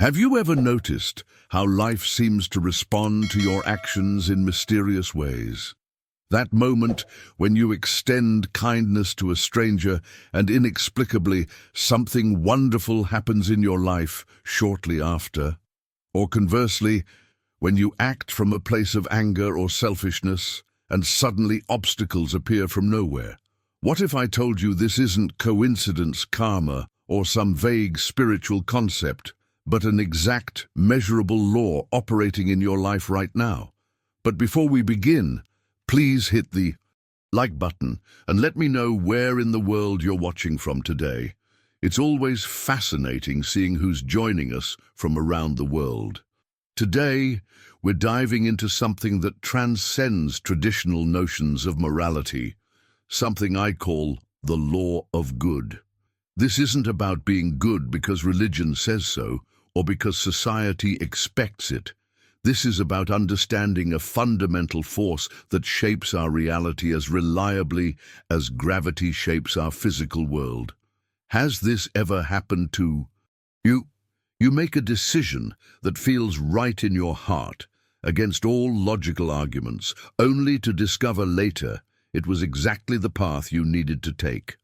Have you ever noticed how life seems to respond to your actions in mysterious ways? That moment when you extend kindness to a stranger and inexplicably something wonderful happens in your life shortly after? Or conversely, when you act from a place of anger or selfishness and suddenly obstacles appear from nowhere? What if I told you this isn't coincidence, karma, or some vague spiritual concept, but an exact, measurable law operating in your life right now? But before we begin, please hit the like button and let me know where in the world you're watching from today. It's always fascinating seeing who's joining us from around the world. Today, we're diving into something that transcends traditional notions of morality, something I call the law of good. This isn't about being good because religion says so, or because society expects it. This is about understanding a fundamental force that shapes our reality as reliably as gravity shapes our physical world. Has this ever happened to you? You make a decision that feels right in your heart, against all logical arguments, only to discover later it was exactly the path you needed to take.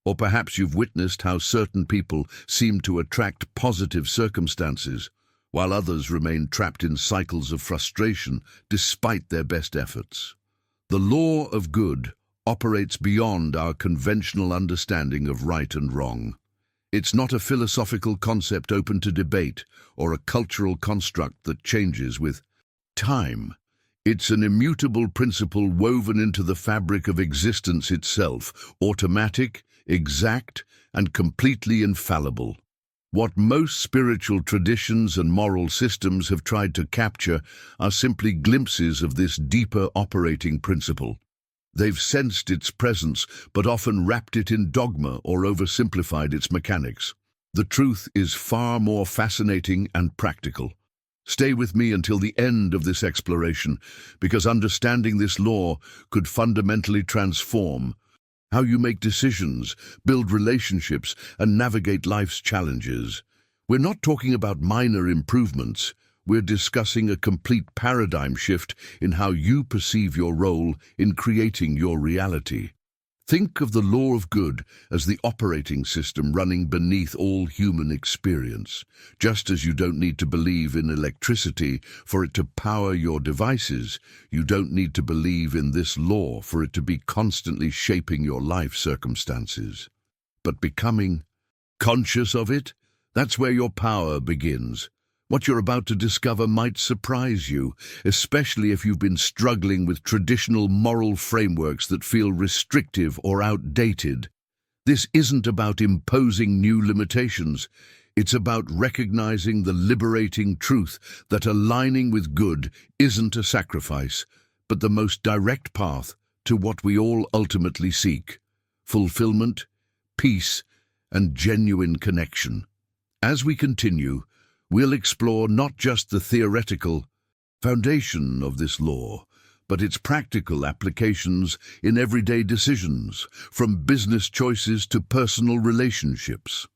Or perhaps you've witnessed how certain people seem to attract positive circumstances, while others remain trapped in cycles of frustration despite their best efforts. The law of good operates beyond our conventional understanding of right and wrong. It's not a philosophical concept open to debate or a cultural construct that changes with time. It's an immutable principle woven into the fabric of existence itself, automatic, exact, and completely infallible. What most spiritual traditions and moral systems have tried to capture are simply glimpses of this deeper operating principle. They've sensed its presence, but often wrapped it in dogma or oversimplified its mechanics. The truth is far more fascinating and practical. Stay with me until the end of this exploration, because understanding this law could fundamentally transform how you make decisions, build relationships, and navigate life's challenges. We're not talking about minor improvements. We're discussing a complete paradigm shift in how you perceive your role in creating your reality. Think of the law of good as the operating system running beneath all human experience. Just as you don't need to believe in electricity for it to power your devices, you don't need to believe in this law for it to be constantly shaping your life circumstances. But becoming conscious of it, that's where your power begins. What you're about to discover might surprise you, especially if you've been struggling with traditional moral frameworks that feel restrictive or outdated. This isn't about imposing new limitations. It's about recognizing the liberating truth that aligning with good isn't a sacrifice, but the most direct path to what we all ultimately seek: fulfillment, peace, and genuine connection. As we continue, we'll explore not just the theoretical foundation of this law, but its practical applications in everyday decisions, from business choices to personal relationships.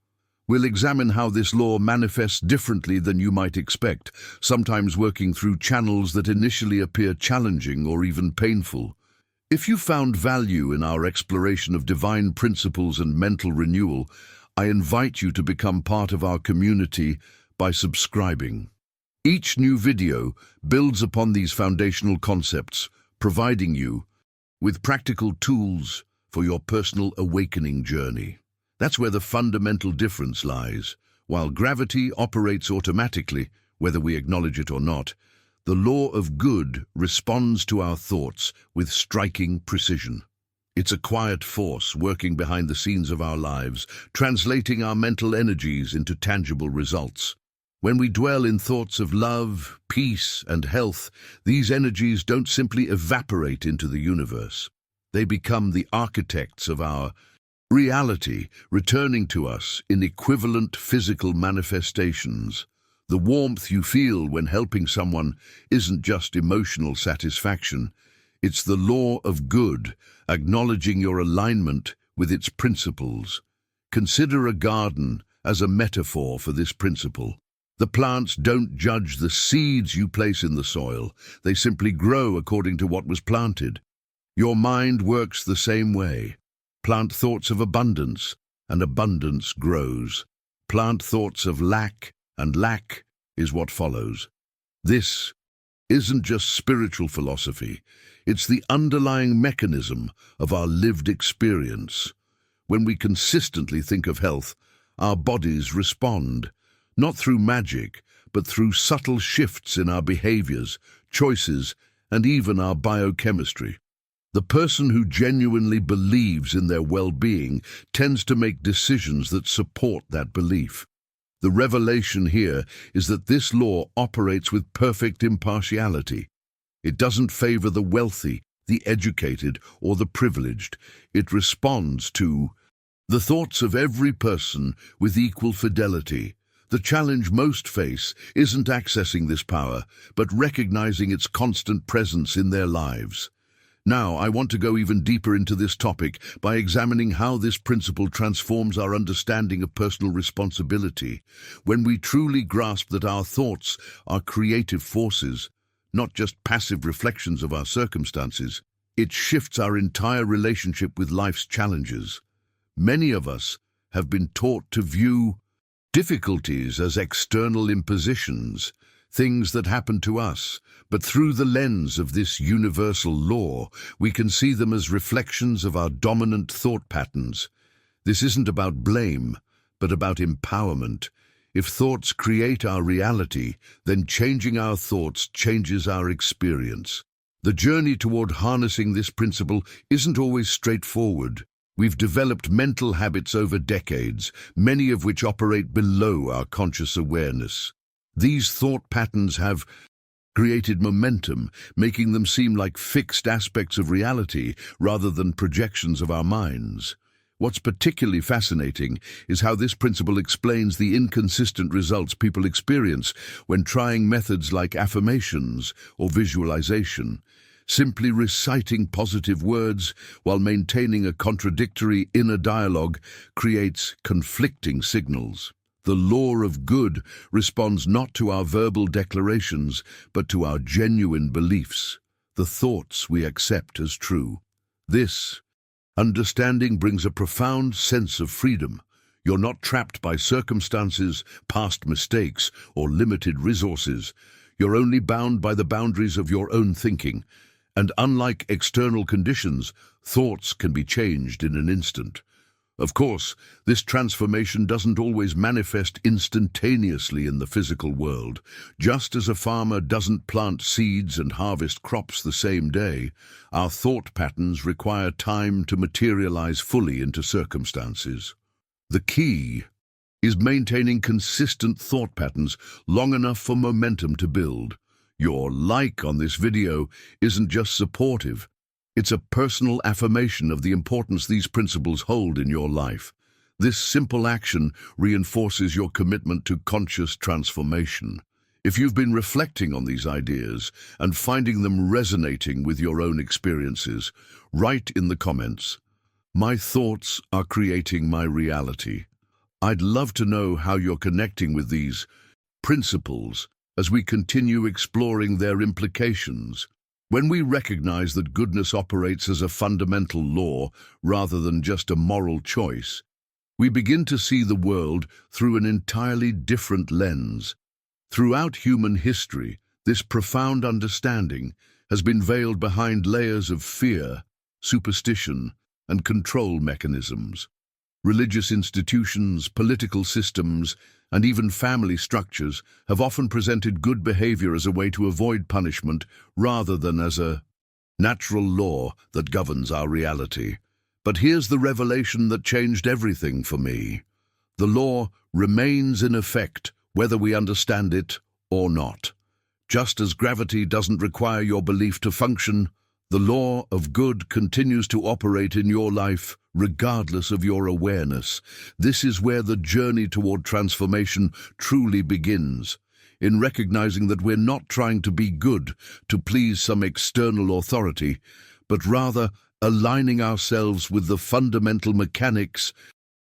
We'll examine how this law manifests differently than you might expect, sometimes working through channels that initially appear challenging or even painful. If you found value in our exploration of divine principles and mental renewal, I invite you to become part of our community by subscribing. Each new video builds upon these foundational concepts, providing you with practical tools for your personal awakening journey. That's where the fundamental difference lies. While gravity operates automatically, whether we acknowledge it or not, the law of good responds to our thoughts with striking precision. It's a quiet force working behind the scenes of our lives, translating our mental energies into tangible results. When we dwell in thoughts of love, peace, and health, these energies don't simply evaporate into the universe. They become the architects of our reality, returning to us in equivalent physical manifestations. The warmth you feel when helping someone isn't just emotional satisfaction. It's the law of good, acknowledging your alignment with its principles. Consider a garden as a metaphor for this principle. The plants don't judge the seeds you place in the soil. They simply grow according to what was planted. Your mind works the same way. Plant thoughts of abundance, and abundance grows. Plant thoughts of lack, and lack is what follows. This isn't just spiritual philosophy. It's the underlying mechanism of our lived experience. When we consistently think of health, our bodies respond, not through magic, but through subtle shifts in our behaviors, choices, and even our biochemistry. The person who genuinely believes in their well-being tends to make decisions that support that belief. The revelation here is that this law operates with perfect impartiality. It doesn't favor the wealthy, the educated, or the privileged. It responds to the thoughts of every person with equal fidelity. The challenge most face isn't accessing this power, but recognizing its constant presence in their lives. Now, I want to go even deeper into this topic by examining how this principle transforms our understanding of personal responsibility. When we truly grasp that our thoughts are creative forces, not just passive reflections of our circumstances, it shifts our entire relationship with life's challenges. Many of us have been taught to view difficulties as external impositions, things that happen to us, but through the lens of this universal law, we can see them as reflections of our dominant thought patterns. This isn't about blame, but about empowerment. If thoughts create our reality, then changing our thoughts changes our experience. The journey toward harnessing this principle isn't always straightforward. We've developed mental habits over decades, many of which operate below our conscious awareness. These thought patterns have created momentum, making them seem like fixed aspects of reality rather than projections of our minds. What's particularly fascinating is how this principle explains the inconsistent results people experience when trying methods like affirmations or visualization. Simply reciting positive words while maintaining a contradictory inner dialogue creates conflicting signals. The law of good responds not to our verbal declarations, but to our genuine beliefs, the thoughts we accept as true. This understanding brings a profound sense of freedom. You're not trapped by circumstances, past mistakes, or limited resources. You're only bound by the boundaries of your own thinking. And unlike external conditions, thoughts can be changed in an instant. Of course, this transformation doesn't always manifest instantaneously in the physical world. Just as a farmer doesn't plant seeds and harvest crops the same day, our thought patterns require time to materialize fully into circumstances. The key is maintaining consistent thought patterns long enough for momentum to build. Your like on this video isn't just supportive, it's a personal affirmation of the importance these principles hold in your life. This simple action reinforces your commitment to conscious transformation. If you've been reflecting on these ideas and finding them resonating with your own experiences, write in the comments, "My thoughts are creating my reality." I'd love to know how you're connecting with these principles as we continue exploring their implications. When we recognize that goodness operates as a fundamental law rather than just a moral choice, we begin to see the world through an entirely different lens. Throughout human history, this profound understanding has been veiled behind layers of fear, superstition, and control mechanisms. Religious institutions, political systems, and even family structures have often presented good behavior as a way to avoid punishment rather than as a natural law that governs our reality. But here's the revelation that changed everything for me. The law remains in effect whether we understand it or not. Just as gravity doesn't require your belief to function, the law of good continues to operate in your life regardless of your awareness. This is where the journey toward transformation truly begins, in recognizing that we're not trying to be good to please some external authority, but rather aligning ourselves with the fundamental mechanics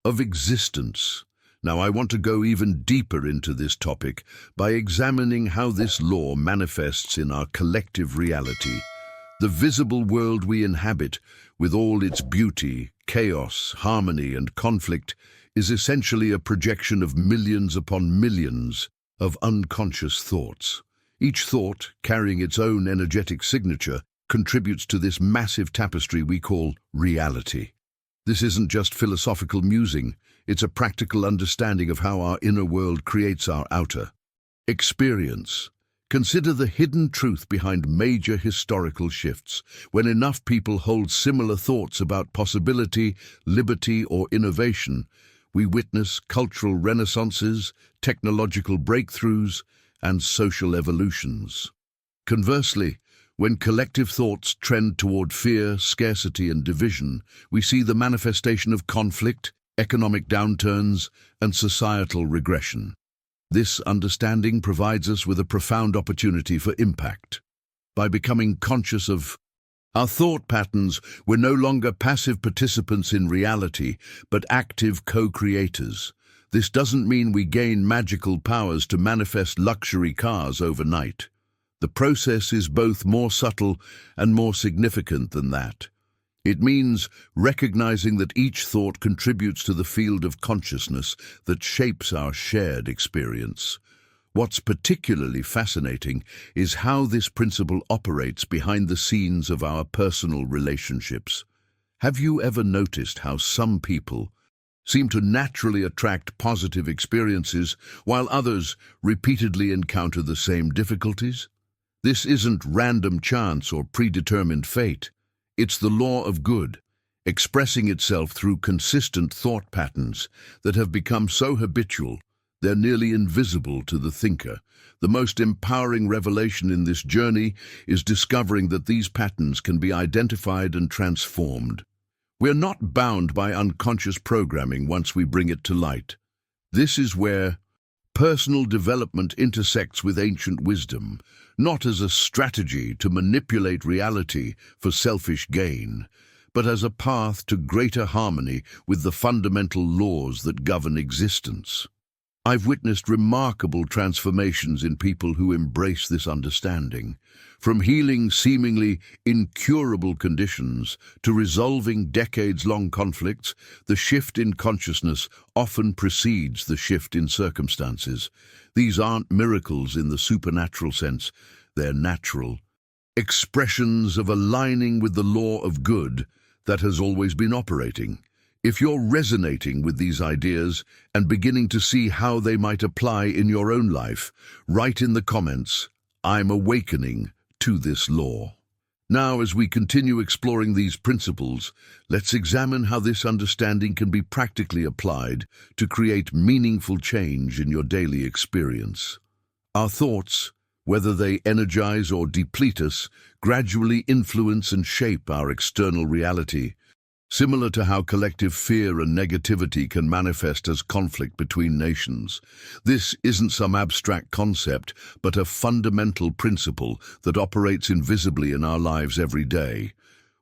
of existence. Now, I want to go even deeper into this topic by examining how this law manifests in our collective reality. The visible world we inhabit, with all its beauty, chaos, harmony, and conflict, is essentially a projection of millions upon millions of unconscious thoughts. Each thought, carrying its own energetic signature, contributes to this massive tapestry we call reality. This isn't just philosophical musing, it's a practical understanding of how our inner world creates our outer experience. Consider the hidden truth behind major historical shifts. When enough people hold similar thoughts about possibility, liberty, or innovation, we witness cultural renaissances, technological breakthroughs, and social evolutions. Conversely, when collective thoughts trend toward fear, scarcity, and division, we see the manifestation of conflict, economic downturns, and societal regression. This understanding provides us with a profound opportunity for impact. By becoming conscious of our thought patterns, we're no longer passive participants in reality, but active co-creators. This doesn't mean we gain magical powers to manifest luxury cars overnight. The process is both more subtle and more significant than that. It means recognizing that each thought contributes to the field of consciousness that shapes our shared experience. What's particularly fascinating is how this principle operates behind the scenes of our personal relationships. Have you ever noticed how some people seem to naturally attract positive experiences, while others repeatedly encounter the same difficulties? This isn't random chance or predetermined fate. It's the law of good, expressing itself through consistent thought patterns that have become so habitual they're nearly invisible to the thinker. The most empowering revelation in this journey is discovering that these patterns can be identified and transformed. We're not bound by unconscious programming once we bring it to light. This is where personal development intersects with ancient wisdom, not as a strategy to manipulate reality for selfish gain, but as a path to greater harmony with the fundamental laws that govern existence. I've witnessed remarkable transformations in people who embrace this understanding, from healing seemingly incurable conditions to resolving decades-long conflicts. The shift in consciousness often precedes the shift in circumstances. These aren't miracles in the supernatural sense, they're natural expressions of aligning with the law of good that has always been operating. If you're resonating with these ideas and beginning to see how they might apply in your own life, write in the comments, "I'm awakening to this law." Now, as we continue exploring these principles, let's examine how this understanding can be practically applied to create meaningful change in your daily experience. Our thoughts, whether they energize or deplete us, gradually influence and shape our external reality. Similar to how collective fear and negativity can manifest as conflict between nations, this isn't some abstract concept, but a fundamental principle that operates invisibly in our lives every day.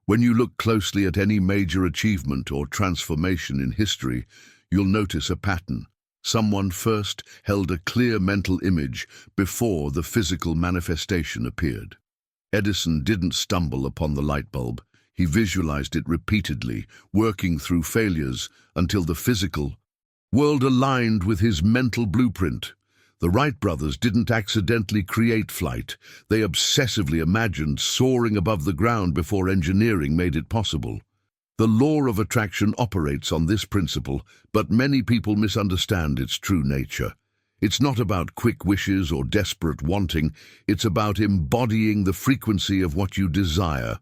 When you look closely at any major achievement or transformation in history, you'll notice a pattern. Someone first held a clear mental image before the physical manifestation appeared. Edison didn't stumble upon the light bulb. He visualized it repeatedly, working through failures until the physical world aligned with his mental blueprint. The Wright brothers didn't accidentally create flight. They obsessively imagined soaring above the ground before engineering made it possible. The law of attraction operates on this principle, but many people misunderstand its true nature. It's not about quick wishes or desperate wanting. It's about embodying the frequency of what you desire.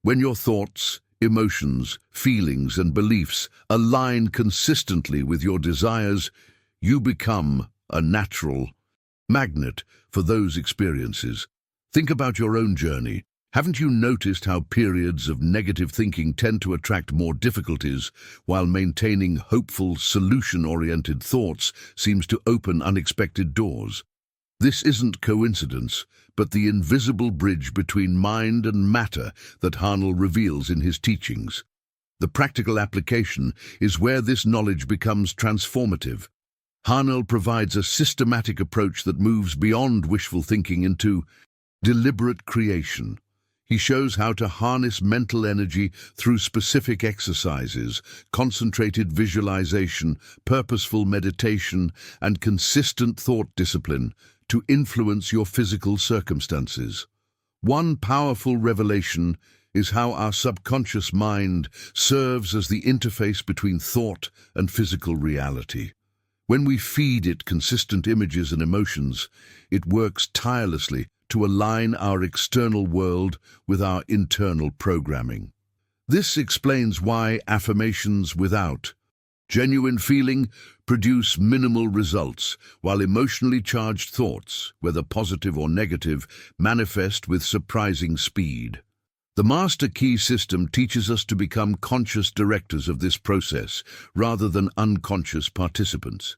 When your thoughts, emotions, feelings, and beliefs align consistently with your desires, you become a natural magnet for those experiences. Think about your own journey. Haven't you noticed how periods of negative thinking tend to attract more difficulties, while maintaining hopeful, solution-oriented thoughts seems to open unexpected doors? This isn't coincidence, but the invisible bridge between mind and matter that Harnell reveals in his teachings. The practical application is where this knowledge becomes transformative. Harnell provides a systematic approach that moves beyond wishful thinking into deliberate creation. He shows how to harness mental energy through specific exercises, concentrated visualization, purposeful meditation, and consistent thought discipline to influence your physical circumstances. One powerful revelation is how our subconscious mind serves as the interface between thought and physical reality. When we feed it consistent images and emotions, it works tirelessly to align our external world with our internal programming. This explains why affirmations without genuine feeling produce minimal results, while emotionally charged thoughts, whether positive or negative, manifest with surprising speed. The Master Key system teaches us to become conscious directors of this process, rather than unconscious participants.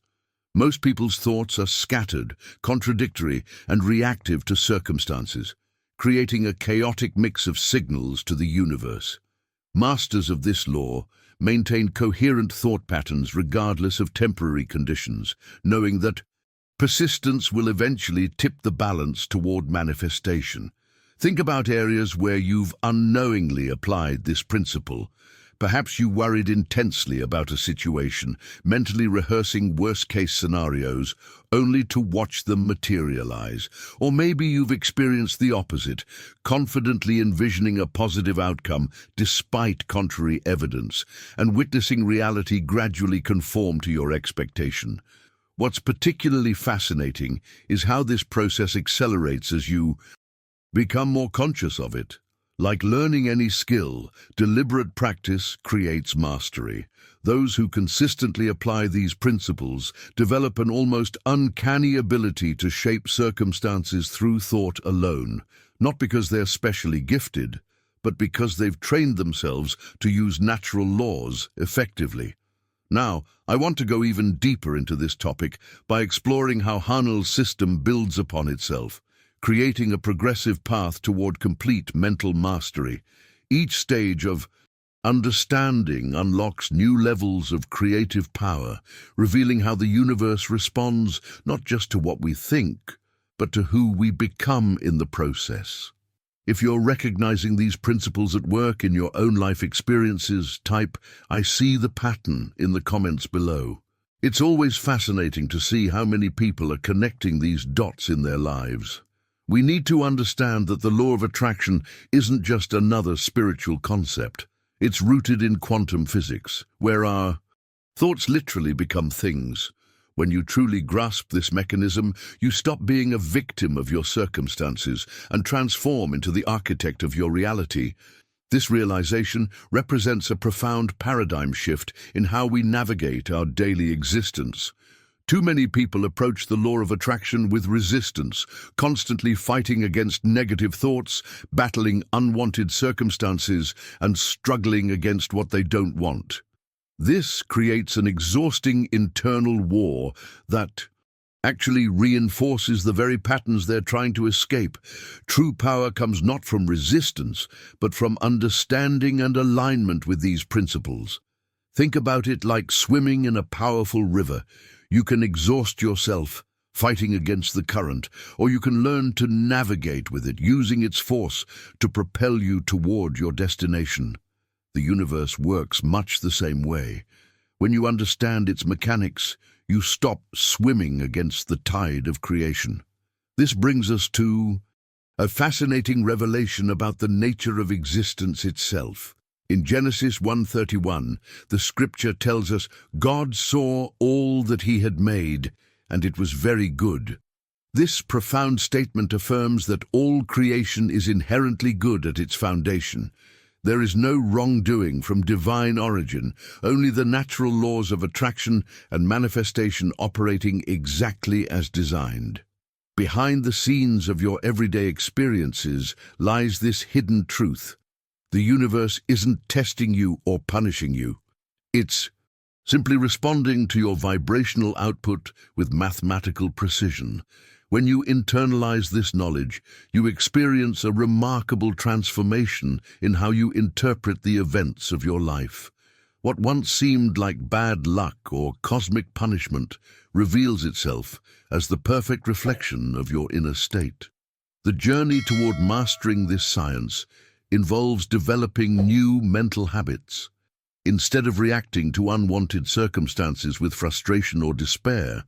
Most people's thoughts are scattered, contradictory, and reactive to circumstances, creating a chaotic mix of signals to the universe. Masters of this law maintain coherent thought patterns regardless of temporary conditions, knowing that persistence will eventually tip the balance toward manifestation. Think about areas where you've unknowingly applied this principle. Perhaps you worried intensely about a situation, mentally rehearsing worst-case scenarios, only to watch them materialize. Or maybe you've experienced the opposite, confidently envisioning a positive outcome despite contrary evidence, and witnessing reality gradually conform to your expectation. What's particularly fascinating is how this process accelerates as you become more conscious of it. Like learning any skill, deliberate practice creates mastery. Those who consistently apply these principles develop an almost uncanny ability to shape circumstances through thought alone, not because they're specially gifted, but because they've trained themselves to use natural laws effectively. Now, I want to go even deeper into this topic by exploring how Harnell's system builds upon itself, creating a progressive path toward complete mental mastery. Each stage of understanding unlocks new levels of creative power, revealing how the universe responds not just to what we think, but to who we become in the process. If you're recognizing these principles at work in your own life experiences, type "I see the pattern" in the comments below. It's always fascinating to see how many people are connecting these dots in their lives. We need to understand that the law of attraction isn't just another spiritual concept. It's rooted in quantum physics, where our thoughts literally become things. When you truly grasp this mechanism, you stop being a victim of your circumstances and transform into the architect of your reality. This realization represents a profound paradigm shift in how we navigate our daily existence. Too many people approach the law of attraction with resistance, constantly fighting against negative thoughts, battling unwanted circumstances, and struggling against what they don't want. This creates an exhausting internal war that actually reinforces the very patterns they're trying to escape. True power comes not from resistance, but from understanding and alignment with these principles. Think about it like swimming in a powerful river. You can exhaust yourself, fighting against the current, or you can learn to navigate with it, using its force to propel you toward your destination. The universe works much the same way. When you understand its mechanics, you stop swimming against the tide of creation. This brings us to a fascinating revelation about the nature of existence itself. In Genesis 1:31, the scripture tells us, "God saw all that he had made, and it was very good." This profound statement affirms that all creation is inherently good at its foundation. There is no wrongdoing from divine origin, only the natural laws of attraction and manifestation operating exactly as designed. Behind the scenes of your everyday experiences lies this hidden truth. The universe isn't testing you or punishing you. It's simply responding to your vibrational output with mathematical precision. When you internalize this knowledge, you experience a remarkable transformation in how you interpret the events of your life. What once seemed like bad luck or cosmic punishment reveals itself as the perfect reflection of your inner state. The journey toward mastering this science involves developing new mental habits. Instead of reacting to unwanted circumstances with frustration or despair,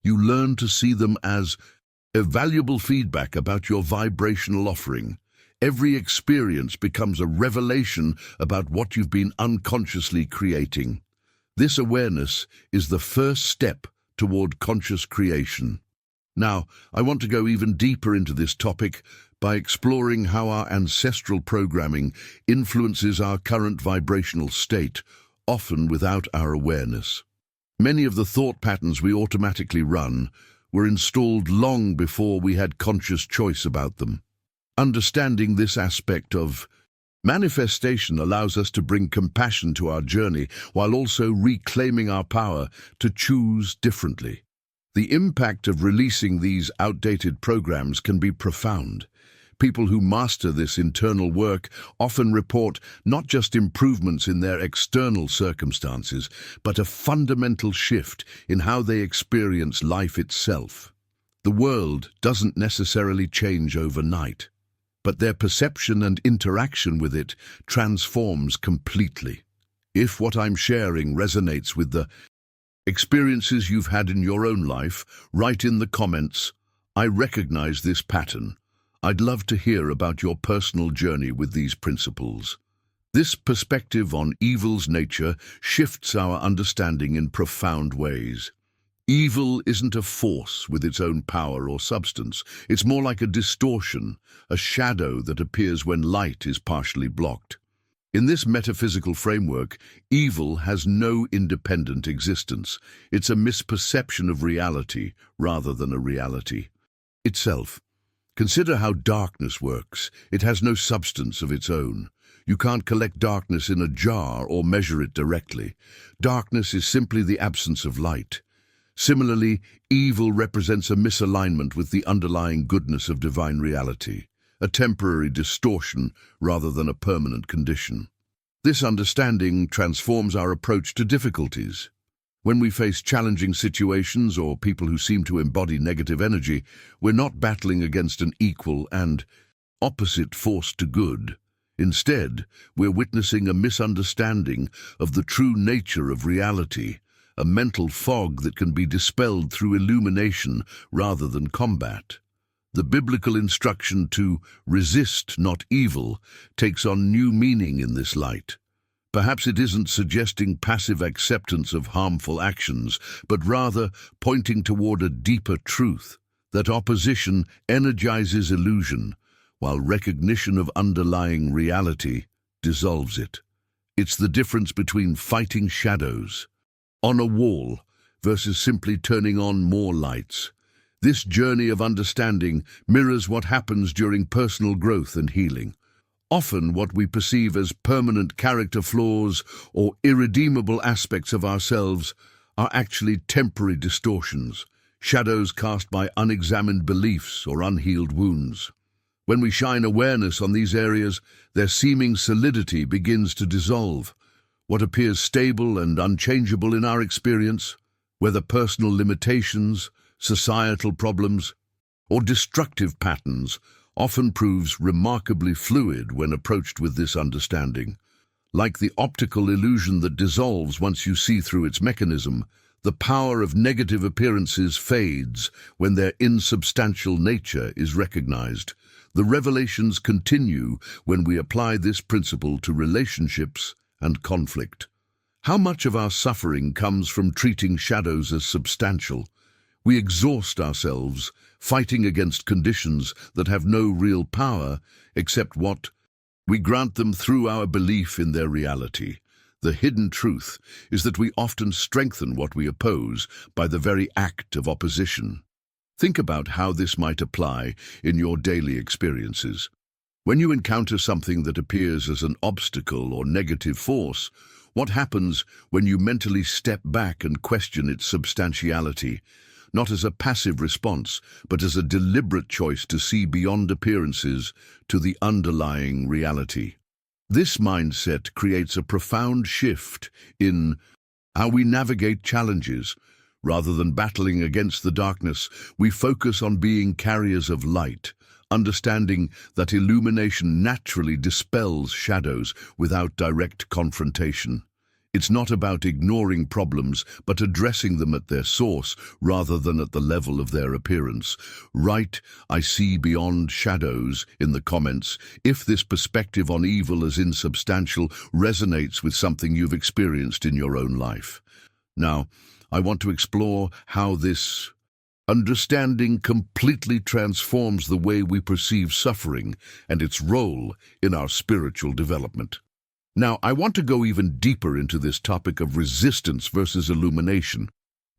you learn to see them as a valuable feedback about your vibrational offering. Every experience becomes a revelation about what you've been unconsciously creating. This awareness is the first step toward conscious creation. Now, I want to go even deeper into this topic by exploring how our ancestral programming influences our current vibrational state, often without our awareness. Many of the thought patterns we automatically run were installed long before we had conscious choice about them. Understanding this aspect of manifestation allows us to bring compassion to our journey while also reclaiming our power to choose differently. The impact of releasing these outdated programs can be profound. People who master this internal work often report not just improvements in their external circumstances, but a fundamental shift in how they experience life itself. The world doesn't necessarily change overnight, but their perception and interaction with it transforms completely. If what I'm sharing resonates with the experiences you've had in your own life, write in the comments, "I recognize this pattern." I'd love to hear about your personal journey with these principles. This perspective on evil's nature shifts our understanding in profound ways. Evil isn't a force with its own power or substance. It's more like a distortion, a shadow that appears when light is partially blocked. In this metaphysical framework, evil has no independent existence. It's a misperception of reality rather than a reality itself. Consider how darkness works. It has no substance of its own. You can't collect darkness in a jar or measure it directly. Darkness is simply the absence of light. Similarly, evil represents a misalignment with the underlying goodness of divine reality, a temporary distortion rather than a permanent condition. This understanding transforms our approach to difficulties. When we face challenging situations or people who seem to embody negative energy, we're not battling against an equal and opposite force to good. Instead, we're witnessing a misunderstanding of the true nature of reality, a mental fog that can be dispelled through illumination rather than combat. The biblical instruction to resist not evil takes on new meaning in this light. Perhaps it isn't suggesting passive acceptance of harmful actions, but rather pointing toward a deeper truth, that opposition energizes illusion, while recognition of underlying reality dissolves it. It's the difference between fighting shadows on a wall versus simply turning on more lights. This journey of understanding mirrors what happens during personal growth and healing. Often what we perceive as permanent character flaws or irredeemable aspects of ourselves are actually temporary distortions, shadows cast by unexamined beliefs or unhealed wounds. When we shine awareness on these areas, their seeming solidity begins to dissolve. What appears stable and unchangeable in our experience, whether personal limitations, societal problems, or destructive patterns, often proves remarkably fluid when approached with this understanding. Like the optical illusion that dissolves once you see through its mechanism, the power of negative appearances fades when their insubstantial nature is recognized. The revelations continue when we apply this principle to relationships and conflict. How much of our suffering comes from treating shadows as substantial? We exhaust ourselves, fighting against conditions that have no real power except what we grant them through our belief in their reality. The hidden truth is that we often strengthen what we oppose by the very act of opposition. Think about how this might apply in your daily experiences. When you encounter something that appears as an obstacle or negative force, what happens when you mentally step back and question its substantiality? Not as a passive response, but as a deliberate choice to see beyond appearances to the underlying reality. This mindset creates a profound shift in how we navigate challenges. Rather than battling against the darkness, we focus on being carriers of light, understanding that illumination naturally dispels shadows without direct confrontation. It's not about ignoring problems, but addressing them at their source rather than at the level of their appearance. Write, "I see beyond shadows" in the comments if this perspective on evil as insubstantial resonates with something you've experienced in your own life. Now, I want to explore how this understanding completely transforms the way we perceive suffering and its role in our spiritual development. Now, I want to go even deeper into this topic of resistance versus illumination,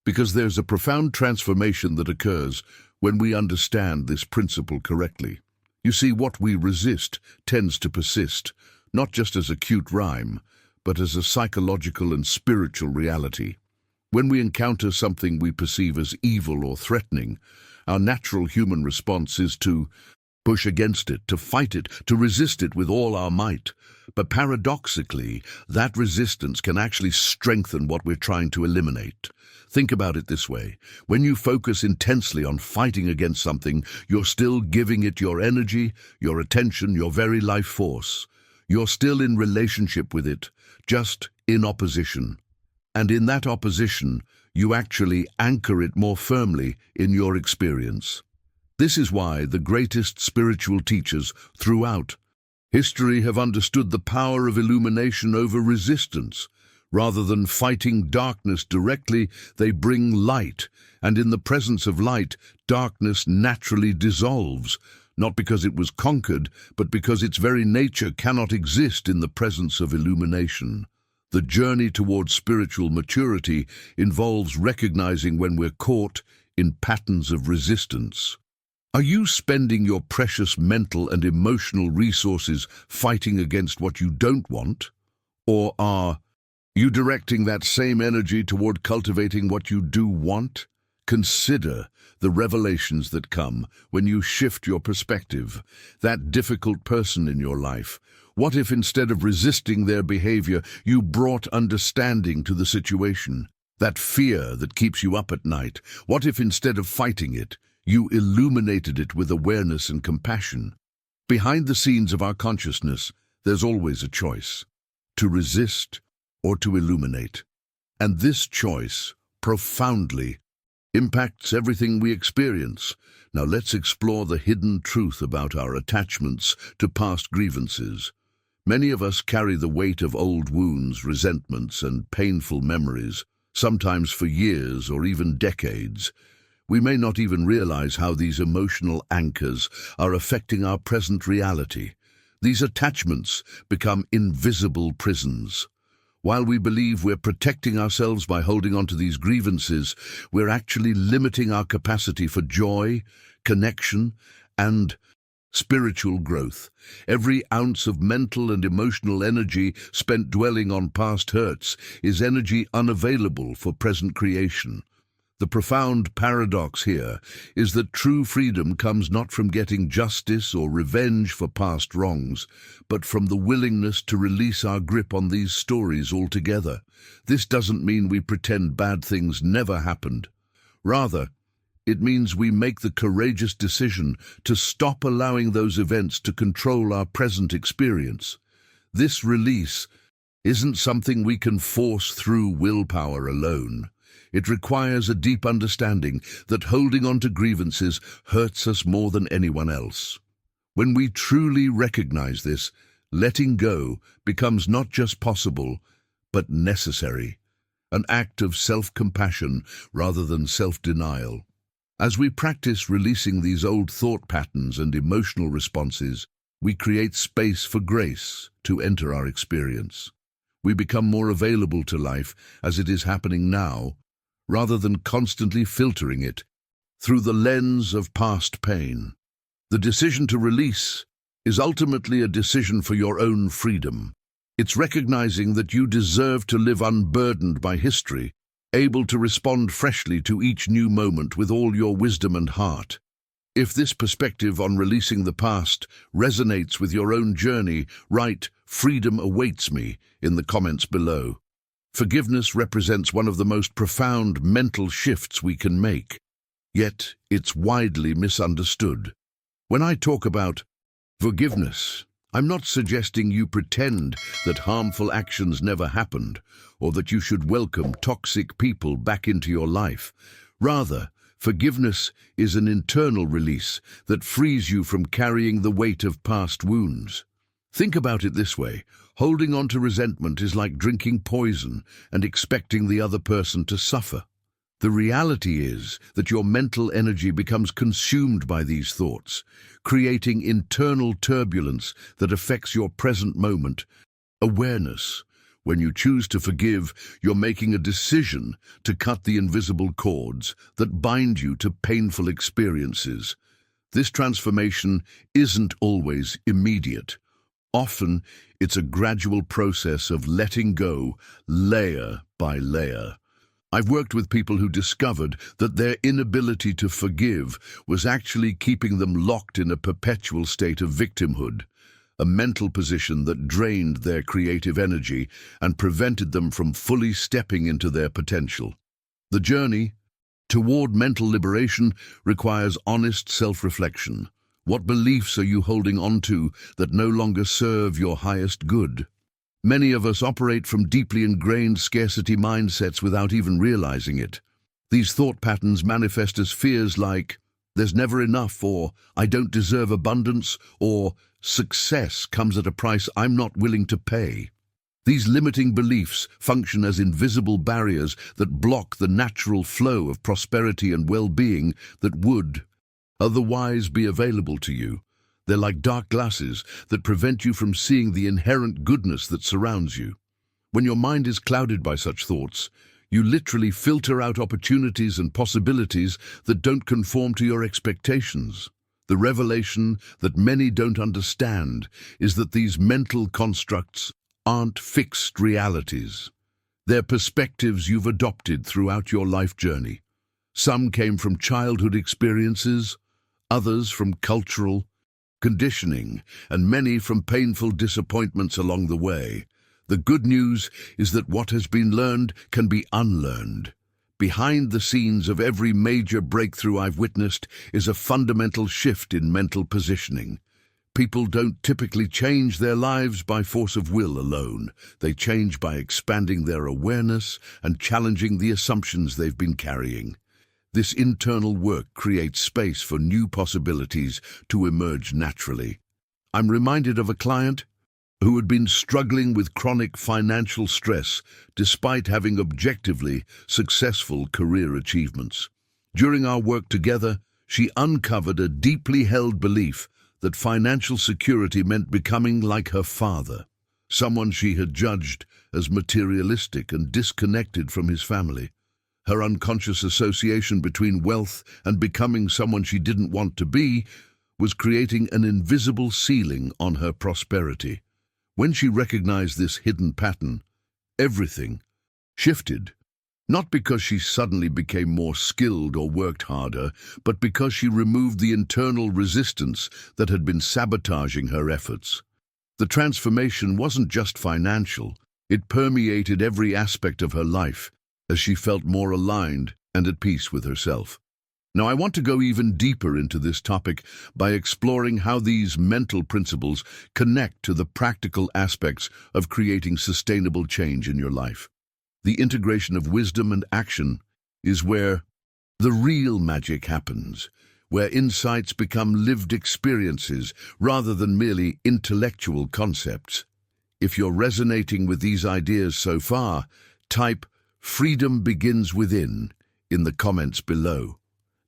because there's a profound transformation that occurs when we understand this principle correctly. You see, what we resist tends to persist, not just as a cute rhyme, but as a psychological and spiritual reality. When we encounter something we perceive as evil or threatening, our natural human response is to push against it, to fight it, to resist it with all our might. But paradoxically, that resistance can actually strengthen what we're trying to eliminate. Think about it this way. When you focus intensely on fighting against something, you're still giving it your energy, your attention, your very life force. You're still in relationship with it, just in opposition. And in that opposition, you actually anchor it more firmly in your experience. This is why the greatest spiritual teachers throughout history have understood the power of illumination over resistance. Rather than fighting darkness directly, they bring light, and in the presence of light, darkness naturally dissolves, not because it was conquered, but because its very nature cannot exist in the presence of illumination. The journey towards spiritual maturity involves recognizing when we're caught in patterns of resistance. Are you spending your precious mental and emotional resources fighting against what you don't want? Or are you directing that same energy toward cultivating what you do want? Consider the revelations that come when you shift your perspective. That difficult person in your life. What if instead of resisting their behavior, you brought understanding to the situation? That fear that keeps you up at night. What if instead of fighting it, you illuminated it with awareness and compassion? Behind the scenes of our consciousness, there's always a choice: to resist or to illuminate. And this choice profoundly impacts everything we experience. Now let's explore the hidden truth about our attachments to past grievances. Many of us carry the weight of old wounds, resentments, and painful memories, sometimes for years or even decades. We may not even realize how these emotional anchors are affecting our present reality. These attachments become invisible prisons. While we believe we're protecting ourselves by holding on to these grievances, we're actually limiting our capacity for joy, connection, and spiritual growth. Every ounce of mental and emotional energy spent dwelling on past hurts is energy unavailable for present creation. The profound paradox here is that true freedom comes not from getting justice or revenge for past wrongs, but from the willingness to release our grip on these stories altogether. This doesn't mean we pretend bad things never happened. Rather, it means we make the courageous decision to stop allowing those events to control our present experience. This release isn't something we can force through willpower alone. It requires a deep understanding that holding on to grievances hurts us more than anyone else. When we truly recognize this, letting go becomes not just possible, but necessary, an act of self-compassion rather than self-denial. As we practice releasing these old thought patterns and emotional responses, we create space for grace to enter our experience. We become more available to life as it is happening now, rather than constantly filtering it through the lens of past pain. The decision to release is ultimately a decision for your own freedom. It's recognizing that you deserve to live unburdened by history, able to respond freshly to each new moment with all your wisdom and heart. If this perspective on releasing the past resonates with your own journey, write, freedom awaits me in the comments below. Forgiveness represents one of the most profound mental shifts we can make, yet it's widely misunderstood. When I talk about forgiveness, I'm not suggesting you pretend that harmful actions never happened or that you should welcome toxic people back into your life. Rather, forgiveness is an internal release that frees you from carrying the weight of past wounds. Think about it this way: holding on to resentment is like drinking poison and expecting the other person to suffer. The reality is that your mental energy becomes consumed by these thoughts, creating internal turbulence that affects your present moment. Awareness. When you choose to forgive, you're making a decision to cut the invisible cords that bind you to painful experiences. This transformation isn't always immediate. Often, it's a gradual process of letting go, layer by layer. I've worked with people who discovered that their inability to forgive was actually keeping them locked in a perpetual state of victimhood, a mental position that drained their creative energy and prevented them from fully stepping into their potential. The journey toward mental liberation requires honest self-reflection. What beliefs are you holding on to that no longer serve your highest good? Many of us operate from deeply ingrained scarcity mindsets without even realizing it. These thought patterns manifest as fears like, "There's never enough," or "I don't deserve abundance," or "Success comes at a price I'm not willing to pay." These limiting beliefs function as invisible barriers that block the natural flow of prosperity and well-being that would otherwise be available to you. They're like dark glasses that prevent you from seeing the inherent goodness that surrounds you. When your mind is clouded by such thoughts, you literally filter out opportunities and possibilities that don't conform to your expectations. The revelation that many don't understand is that these mental constructs aren't fixed realities. They're perspectives you've adopted throughout your life journey. Some came from childhood experiences, others from cultural conditioning, and many from painful disappointments along the way. The good news is that what has been learned can be unlearned. Behind the scenes of every major breakthrough I've witnessed is a fundamental shift in mental positioning. People don't typically change their lives by force of will alone. They change by expanding their awareness and challenging the assumptions they've been carrying. This internal work creates space for new possibilities to emerge naturally. I'm reminded of a client who had been struggling with chronic financial stress despite having objectively successful career achievements. During our work together, she uncovered a deeply held belief that financial security meant becoming like her father, someone she had judged as materialistic and disconnected from his family. Her unconscious association between wealth and becoming someone she didn't want to be was creating an invisible ceiling on her prosperity. When she recognized this hidden pattern, everything shifted. Not because she suddenly became more skilled or worked harder, but because she removed the internal resistance that had been sabotaging her efforts. The transformation wasn't just financial, it permeated every aspect of her life, as she felt more aligned and at peace with herself. Now, I want to go even deeper into this topic by exploring how these mental principles connect to the practical aspects of creating sustainable change in your life. The integration of wisdom and action is where the real magic happens, where insights become lived experiences rather than merely intellectual concepts. If you're resonating with these ideas so far, type "Freedom begins within" in the comments below.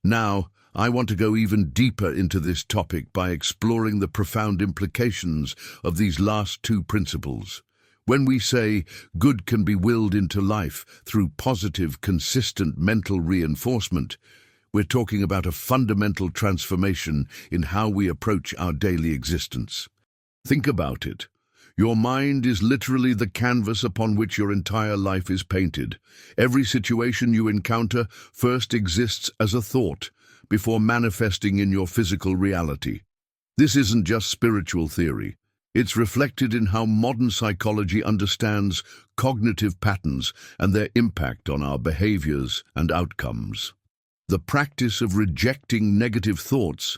Now, I want to go even deeper into this topic by exploring the profound implications of these last two principles. When we say good can be willed into life through positive, consistent mental reinforcement, we're talking about a fundamental transformation in how we approach our daily existence. Think about it. Your mind is literally the canvas upon which your entire life is painted. Every situation you encounter first exists as a thought before manifesting in your physical reality. This isn't just spiritual theory. It's reflected in how modern psychology understands cognitive patterns and their impact on our behaviors and outcomes. The practice of rejecting negative thoughts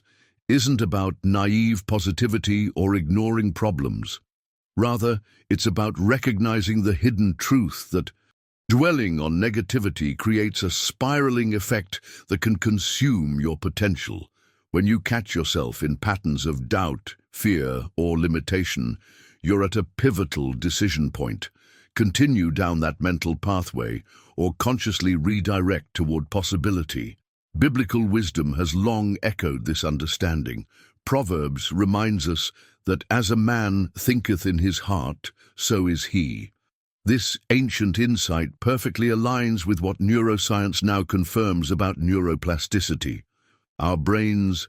isn't about naive positivity or ignoring problems. Rather, it's about recognizing the hidden truth that dwelling on negativity creates a spiraling effect that can consume your potential. When you catch yourself in patterns of doubt, fear, or limitation, you're at a pivotal decision point. Continue down that mental pathway or consciously redirect toward possibility. Biblical wisdom has long echoed this understanding. Proverbs reminds us that as a man thinketh in his heart, so is he. This ancient insight perfectly aligns with what neuroscience now confirms about neuroplasticity. Our brains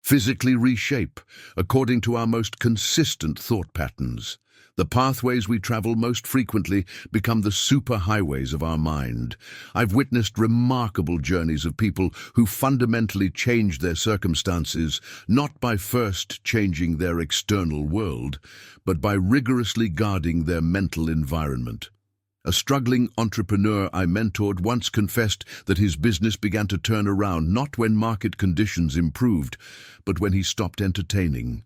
physically reshape according to our most consistent thought patterns. The pathways we travel most frequently become the superhighways of our mind. I've witnessed remarkable journeys of people who fundamentally changed their circumstances, not by first changing their external world, but by rigorously guarding their mental environment. A struggling entrepreneur I mentored once confessed that his business began to turn around not when market conditions improved, but when he stopped entertaining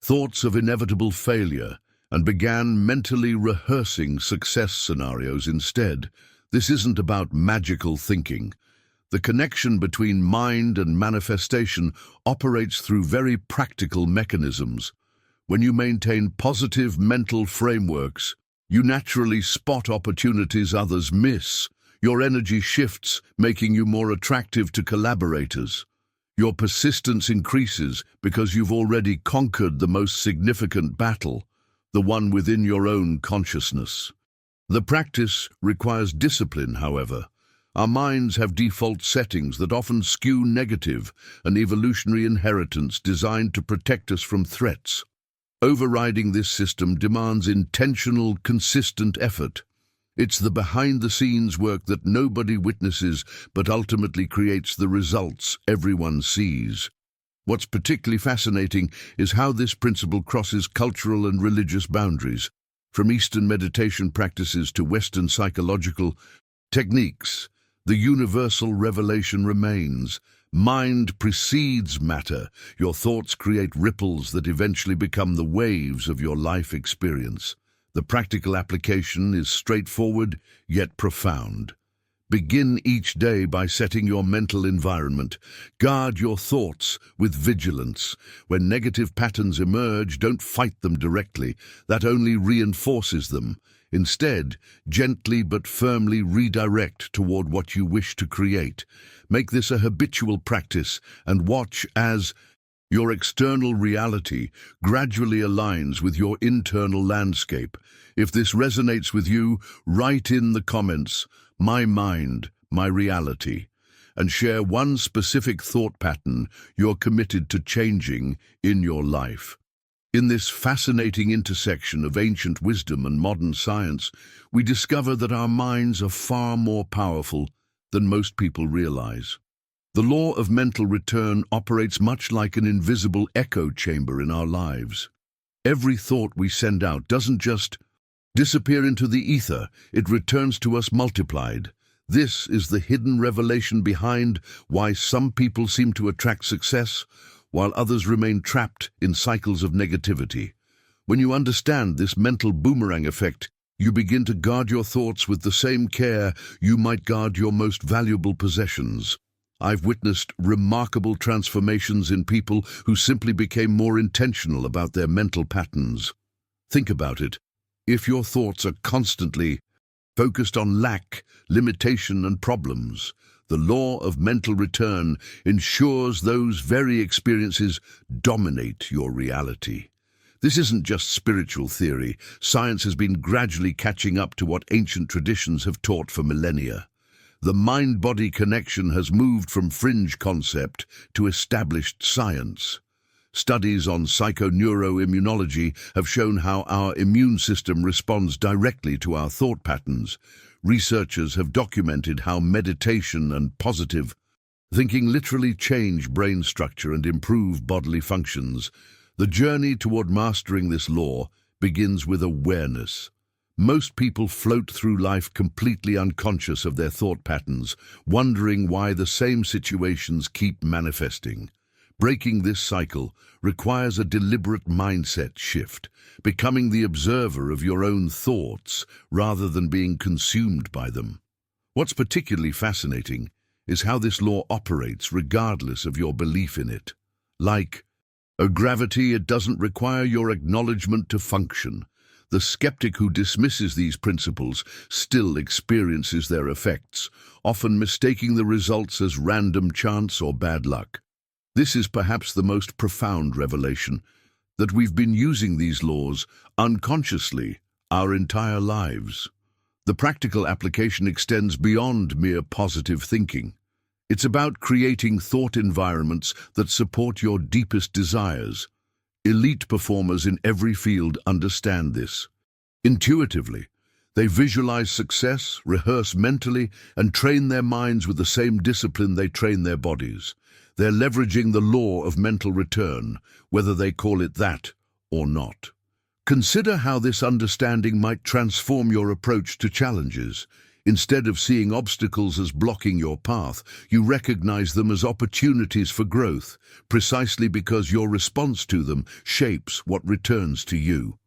thoughts of inevitable failure and began mentally rehearsing success scenarios instead. This isn't about magical thinking. The connection between mind and manifestation operates through very practical mechanisms. When you maintain positive mental frameworks, you naturally spot opportunities others miss. Your energy shifts, making you more attractive to collaborators. Your persistence increases because you've already conquered the most significant battle, the one within your own consciousness. The practice requires discipline, however. Our minds have default settings that often skew negative, an evolutionary inheritance designed to protect us from threats. Overriding this system demands intentional, consistent effort. It's the behind-the-scenes work that nobody witnesses but ultimately creates the results everyone sees. What's particularly fascinating is how this principle crosses cultural and religious boundaries, from Eastern meditation practices to Western psychological techniques. The universal revelation remains. Mind precedes matter. Your thoughts create ripples that eventually become the waves of your life experience. The practical application is straightforward, yet profound. Begin each day by setting your mental environment. Guard your thoughts with vigilance. When negative patterns emerge, don't fight them directly. That only reinforces them. Instead, gently but firmly redirect toward what you wish to create. Make this a habitual practice and watch as your external reality gradually aligns with your internal landscape. If this resonates with you, write in the comments, "My mind, my reality," and share one specific thought pattern you're committed to changing in your life. In this fascinating intersection of ancient wisdom and modern science, we discover that our minds are far more powerful than most people realize. The law of mental return operates much like an invisible echo chamber in our lives. Every thought we send out doesn't just disappear into the ether, it returns to us multiplied. This is the hidden revelation behind why some people seem to attract success, while others remain trapped in cycles of negativity. When you understand this mental boomerang effect, you begin to guard your thoughts with the same care you might guard your most valuable possessions. I've witnessed remarkable transformations in people who simply became more intentional about their mental patterns. Think about it. If your thoughts are constantly focused on lack, limitation, and problems, the law of mental return ensures those very experiences dominate your reality. This isn't just spiritual theory. Science has been gradually catching up to what ancient traditions have taught for millennia. The mind-body connection has moved from fringe concept to established science. Studies on psychoneuroimmunology have shown how our immune system responds directly to our thought patterns. Researchers have documented how meditation and positive thinking literally change brain structure and improve bodily functions. The journey toward mastering this law begins with awareness. Most people float through life completely unconscious of their thought patterns, wondering why the same situations keep manifesting. Breaking this cycle requires a deliberate mindset shift, becoming the observer of your own thoughts rather than being consumed by them. What's particularly fascinating is how this law operates regardless of your belief in it. Like gravity, it doesn't require your acknowledgement to function. The skeptic who dismisses these principles still experiences their effects, often mistaking the results as random chance or bad luck. This is perhaps the most profound revelation, that we've been using these laws unconsciously our entire lives. The practical application extends beyond mere positive thinking. It's about creating thought environments that support your deepest desires. Elite performers in every field understand this. Intuitively, they visualize success, rehearse mentally, and train their minds with the same discipline they train their bodies. They're leveraging the law of mental return, whether they call it that or not. Consider how this understanding might transform your approach to challenges. Instead of seeing obstacles as blocking your path, you recognize them as opportunities for growth, precisely because your response to them shapes what returns to you.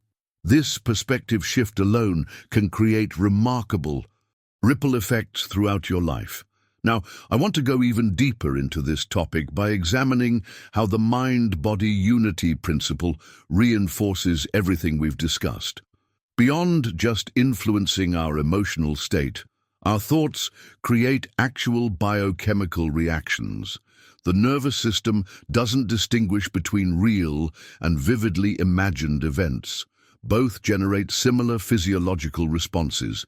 This perspective shift alone can create remarkable ripple effects throughout your life. Now, I want to go even deeper into this topic by examining how the mind-body unity principle reinforces everything we've discussed. Beyond just influencing our emotional state, our thoughts create actual biochemical reactions. The nervous system doesn't distinguish between real and vividly imagined events. Both generate similar physiological responses,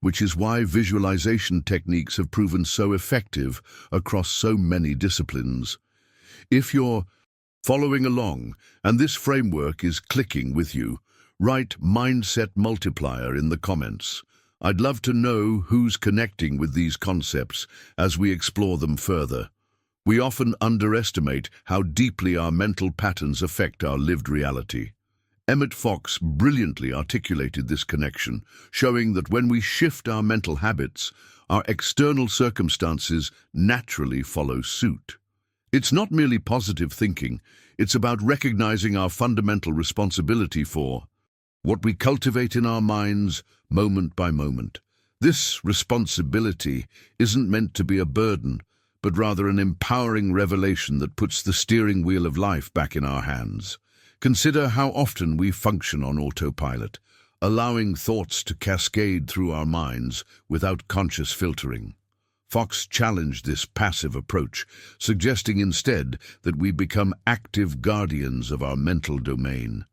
which is why visualization techniques have proven so effective across so many disciplines. If you're following along and this framework is clicking with you, write Mindset Multiplier in the comments. I'd love to know who's connecting with these concepts as we explore them further. We often underestimate how deeply our mental patterns affect our lived reality. Emmet Fox brilliantly articulated this connection, showing that when we shift our mental habits, our external circumstances naturally follow suit. It's not merely positive thinking, it's about recognizing our fundamental responsibility for what we cultivate in our minds moment by moment. This responsibility isn't meant to be a burden, but rather an empowering revelation that puts the steering wheel of life back in our hands. Consider how often we function on autopilot, allowing thoughts to cascade through our minds without conscious filtering. Fox challenged this passive approach, suggesting instead that we become active guardians of our mental domain.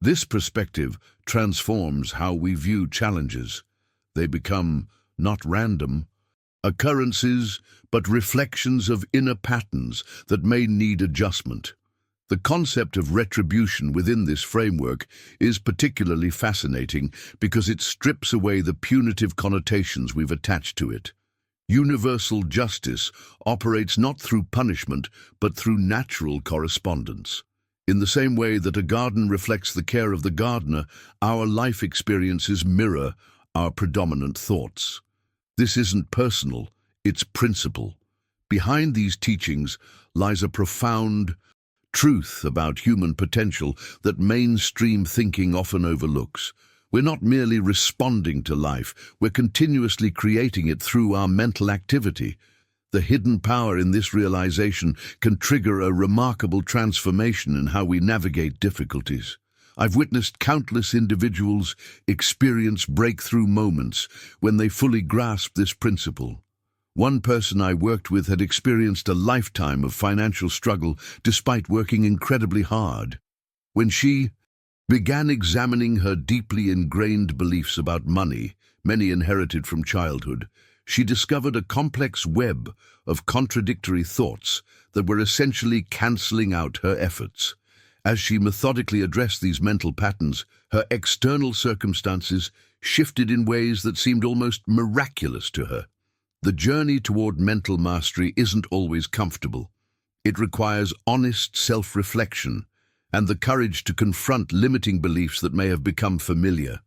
This perspective transforms how we view challenges. They become not random occurrences, but reflections of inner patterns that may need adjustment. The concept of retribution within this framework is particularly fascinating because it strips away the punitive connotations we've attached to it. Universal justice operates not through punishment, but through natural correspondence. In the same way that a garden reflects the care of the gardener, our life experiences mirror our predominant thoughts. This isn't personal, it's principle. Behind these teachings lies a profound truth about human potential that mainstream thinking often overlooks. We're not merely responding to life, we're continuously creating it through our mental activity. The hidden power in this realization can trigger a remarkable transformation in how we navigate difficulties. I've witnessed countless individuals experience breakthrough moments when they fully grasp this principle. One person I worked with had experienced a lifetime of financial struggle despite working incredibly hard. When she began examining her deeply ingrained beliefs about money, many inherited from childhood, she discovered a complex web of contradictory thoughts that were essentially canceling out her efforts. As she methodically addressed these mental patterns, her external circumstances shifted in ways that seemed almost miraculous to her. The journey toward mental mastery isn't always comfortable. It requires honest self-reflection and the courage to confront limiting beliefs that may have become familiar.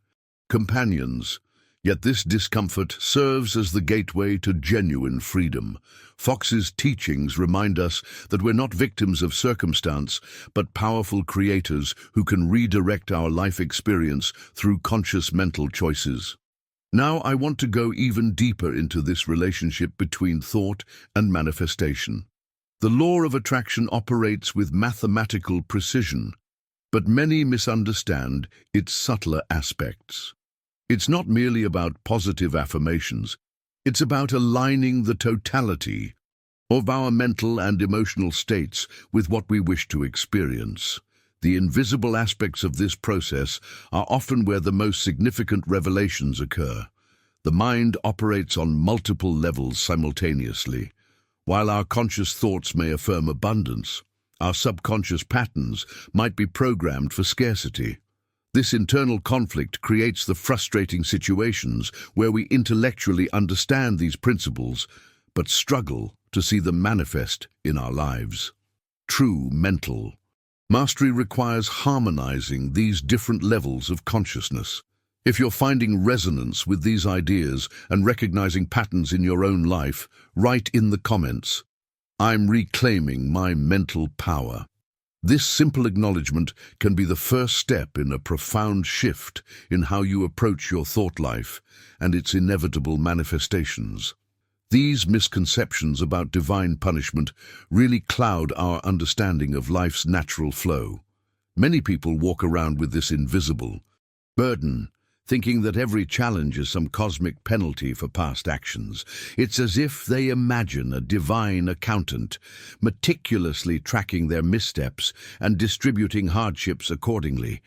Companions. Yet this discomfort serves as the gateway to genuine freedom. Fox's teachings remind us that we're not victims of circumstance, but powerful creators who can redirect our life experience through conscious mental choices. Now I want to go even deeper into this relationship between thought and manifestation. The law of attraction operates with mathematical precision, but many misunderstand its subtler aspects. It's not merely about positive affirmations. It's about aligning the totality of our mental and emotional states with what we wish to experience. The invisible aspects of this process are often where the most significant revelations occur. The mind operates on multiple levels simultaneously. While our conscious thoughts may affirm abundance, our subconscious patterns might be programmed for scarcity. This internal conflict creates the frustrating situations where we intellectually understand these principles, but struggle to see them manifest in our lives. True mental mastery requires harmonizing these different levels of consciousness. If you're finding resonance with these ideas and recognizing patterns in your own life, write in the comments, "I'm reclaiming my mental power." This simple acknowledgement can be the first step in a profound shift in how you approach your thought life and its inevitable manifestations. These misconceptions about divine punishment really cloud our understanding of life's natural flow. Many people walk around with this invisible burden, thinking that every challenge is some cosmic penalty for past actions. It's as if they imagine a divine accountant, meticulously tracking their missteps and distributing hardships accordingly.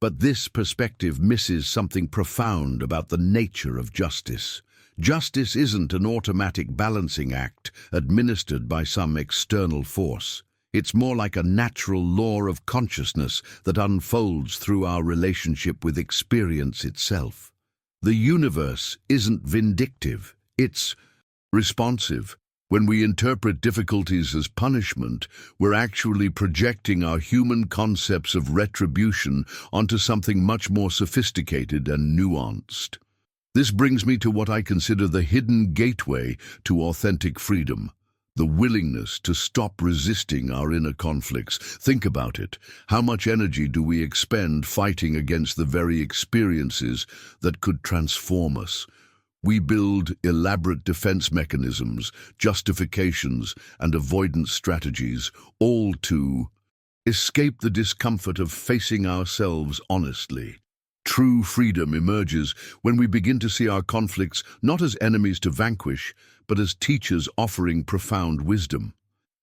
But this perspective misses something profound about the nature of justice. Justice isn't an automatic balancing act administered by some external force. It's more like a natural law of consciousness that unfolds through our relationship with experience itself. The universe isn't vindictive, it's responsive. When we interpret difficulties as punishment, we're actually projecting our human concepts of retribution onto something much more sophisticated and nuanced. This brings me to what I consider the hidden gateway to authentic freedom. The willingness to stop resisting our inner conflicts. Think about it. How much energy do we expend fighting against the very experiences that could transform us? We build elaborate defense mechanisms, justifications, and avoidance strategies, all to escape the discomfort of facing ourselves honestly. True freedom emerges when we begin to see our conflicts not as enemies to vanquish, but as teachers offering profound wisdom.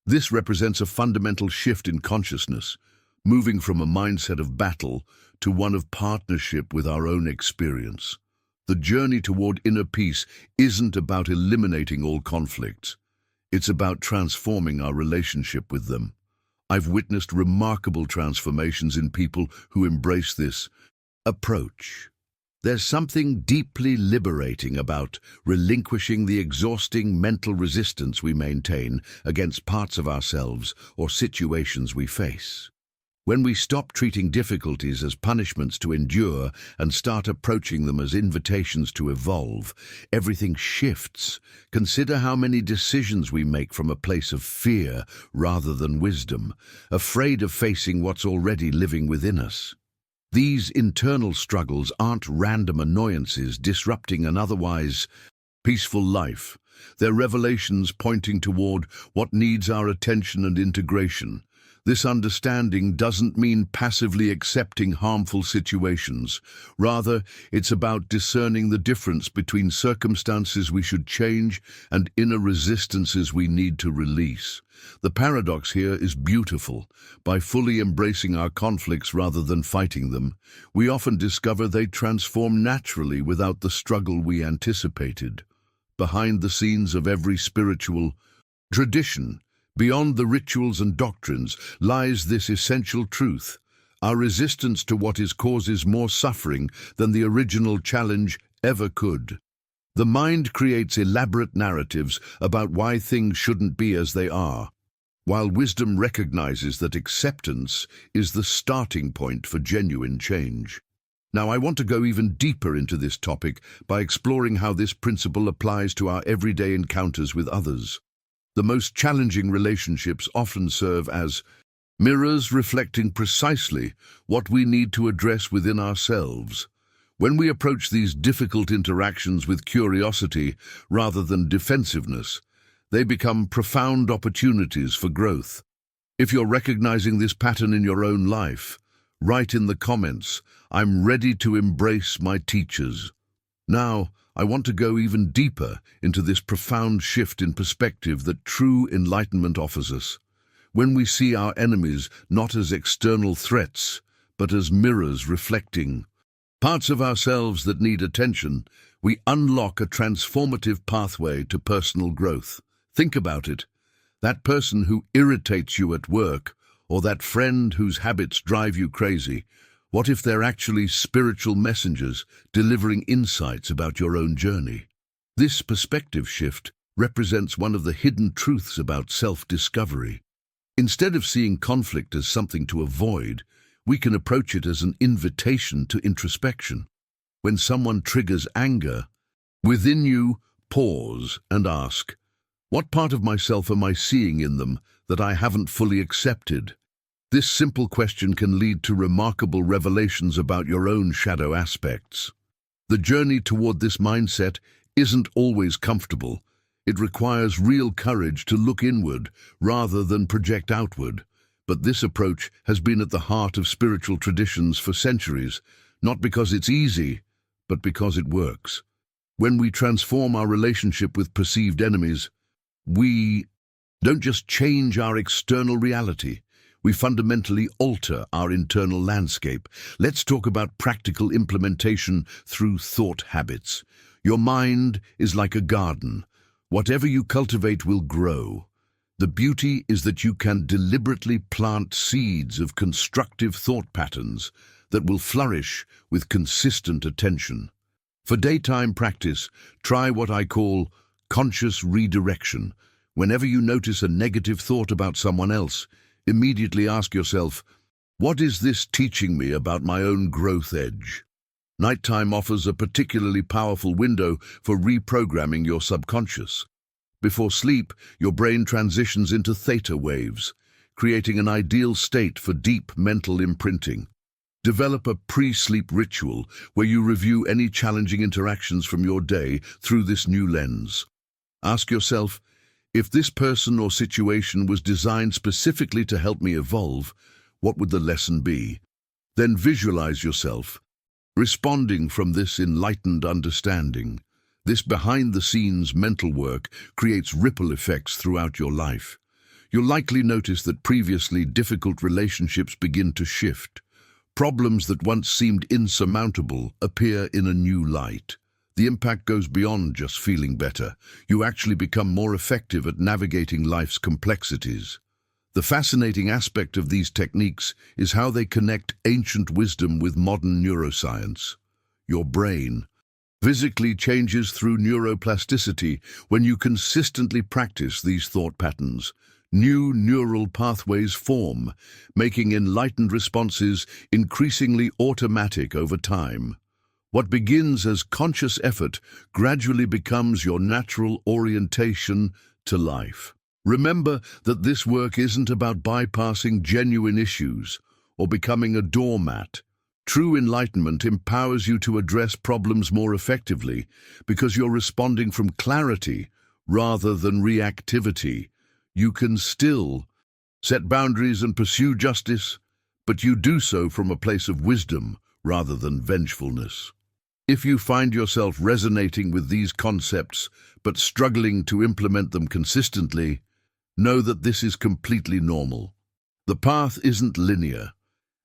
This represents a fundamental shift in consciousness, moving from a mindset of battle to one of partnership with our own experience. The journey toward inner peace isn't about eliminating all conflicts. It's about transforming our relationship with them. I've witnessed remarkable transformations in people who embrace this approach. There's something deeply liberating about relinquishing the exhausting mental resistance we maintain against parts of ourselves or situations we face. When we stop treating difficulties as punishments to endure and start approaching them as invitations to evolve, everything shifts. Consider how many decisions we make from a place of fear rather than wisdom, afraid of facing what's already living within us. These internal struggles aren't random annoyances disrupting an otherwise peaceful life. They're revelations pointing toward what needs our attention and integration. This understanding doesn't mean passively accepting harmful situations. Rather, it's about discerning the difference between circumstances we should change and inner resistances we need to release. The paradox here is beautiful. By fully embracing our conflicts rather than fighting them, we often discover they transform naturally without the struggle we anticipated. Behind the scenes of every spiritual tradition, beyond the rituals and doctrines, lies this essential truth. Our resistance to what is causes more suffering than the original challenge ever could. The mind creates elaborate narratives about why things shouldn't be as they are. while wisdom recognizes that acceptance is the starting point for genuine change. Now, I want to go even deeper into this topic by exploring how this principle applies to our everyday encounters with others. The most challenging relationships often serve as mirrors reflecting precisely what we need to address within ourselves. When we approach these difficult interactions with curiosity rather than defensiveness, they become profound opportunities for growth. If you're recognizing this pattern in your own life, write in the comments, "I'm ready to embrace my teachers." Now, I want to go even deeper into this profound shift in perspective that true enlightenment offers us. When we see our enemies not as external threats, but as mirrors reflecting parts of ourselves that need attention, we unlock a transformative pathway to personal growth. Think about it. That person who irritates you at work, or that friend whose habits drive you crazy, what if they're actually spiritual messengers delivering insights about your own journey? This perspective shift represents one of the hidden truths about self-discovery. Instead of seeing conflict as something to avoid, we can approach it as an invitation to introspection. When someone triggers anger, within you, pause and ask, what part of myself am I seeing in them that I haven't fully accepted? This simple question can lead to remarkable revelations about your own shadow aspects. The journey toward this mindset isn't always comfortable. It requires real courage to look inward rather than project outward. But this approach has been at the heart of spiritual traditions for centuries, not because it's easy, but because it works. When we transform our relationship with perceived enemies, we don't just change our external reality, we fundamentally alter our internal landscape. Let's talk about practical implementation through thought habits. Your mind is like a garden. Whatever you cultivate will grow. The beauty is that you can deliberately plant seeds of constructive thought patterns that will flourish with consistent attention. For daytime practice, try what I call conscious redirection. Whenever you notice a negative thought about someone else, immediately ask yourself, what is this teaching me about my own growth edge? Nighttime offers a particularly powerful window for reprogramming your subconscious. Before sleep, your brain transitions into theta waves, creating an ideal state for deep mental imprinting. Develop a pre-sleep ritual where you review any challenging interactions from your day through this new lens. Ask yourself, if this person or situation was designed specifically to help me evolve, what would the lesson be? Then visualize yourself responding from this enlightened understanding. This behind-the-scenes mental work creates ripple effects throughout your life. You'll likely notice that previously difficult relationships begin to shift. Problems that once seemed insurmountable appear in a new light. The impact goes beyond just feeling better. You actually become more effective at navigating life's complexities. The fascinating aspect of these techniques is how they connect ancient wisdom with modern neuroscience. Your brain physically changes through neuroplasticity when you consistently practice these thought patterns. New neural pathways form, making enlightened responses increasingly automatic over time. What begins as conscious effort gradually becomes your natural orientation to life. Remember that this work isn't about bypassing genuine issues or becoming a doormat. True enlightenment empowers you to address problems more effectively because you're responding from clarity rather than reactivity. You can still set boundaries and pursue justice, but you do so from a place of wisdom rather than vengefulness. If you find yourself resonating with these concepts but struggling to implement them consistently, know that this is completely normal. The path isn't linear,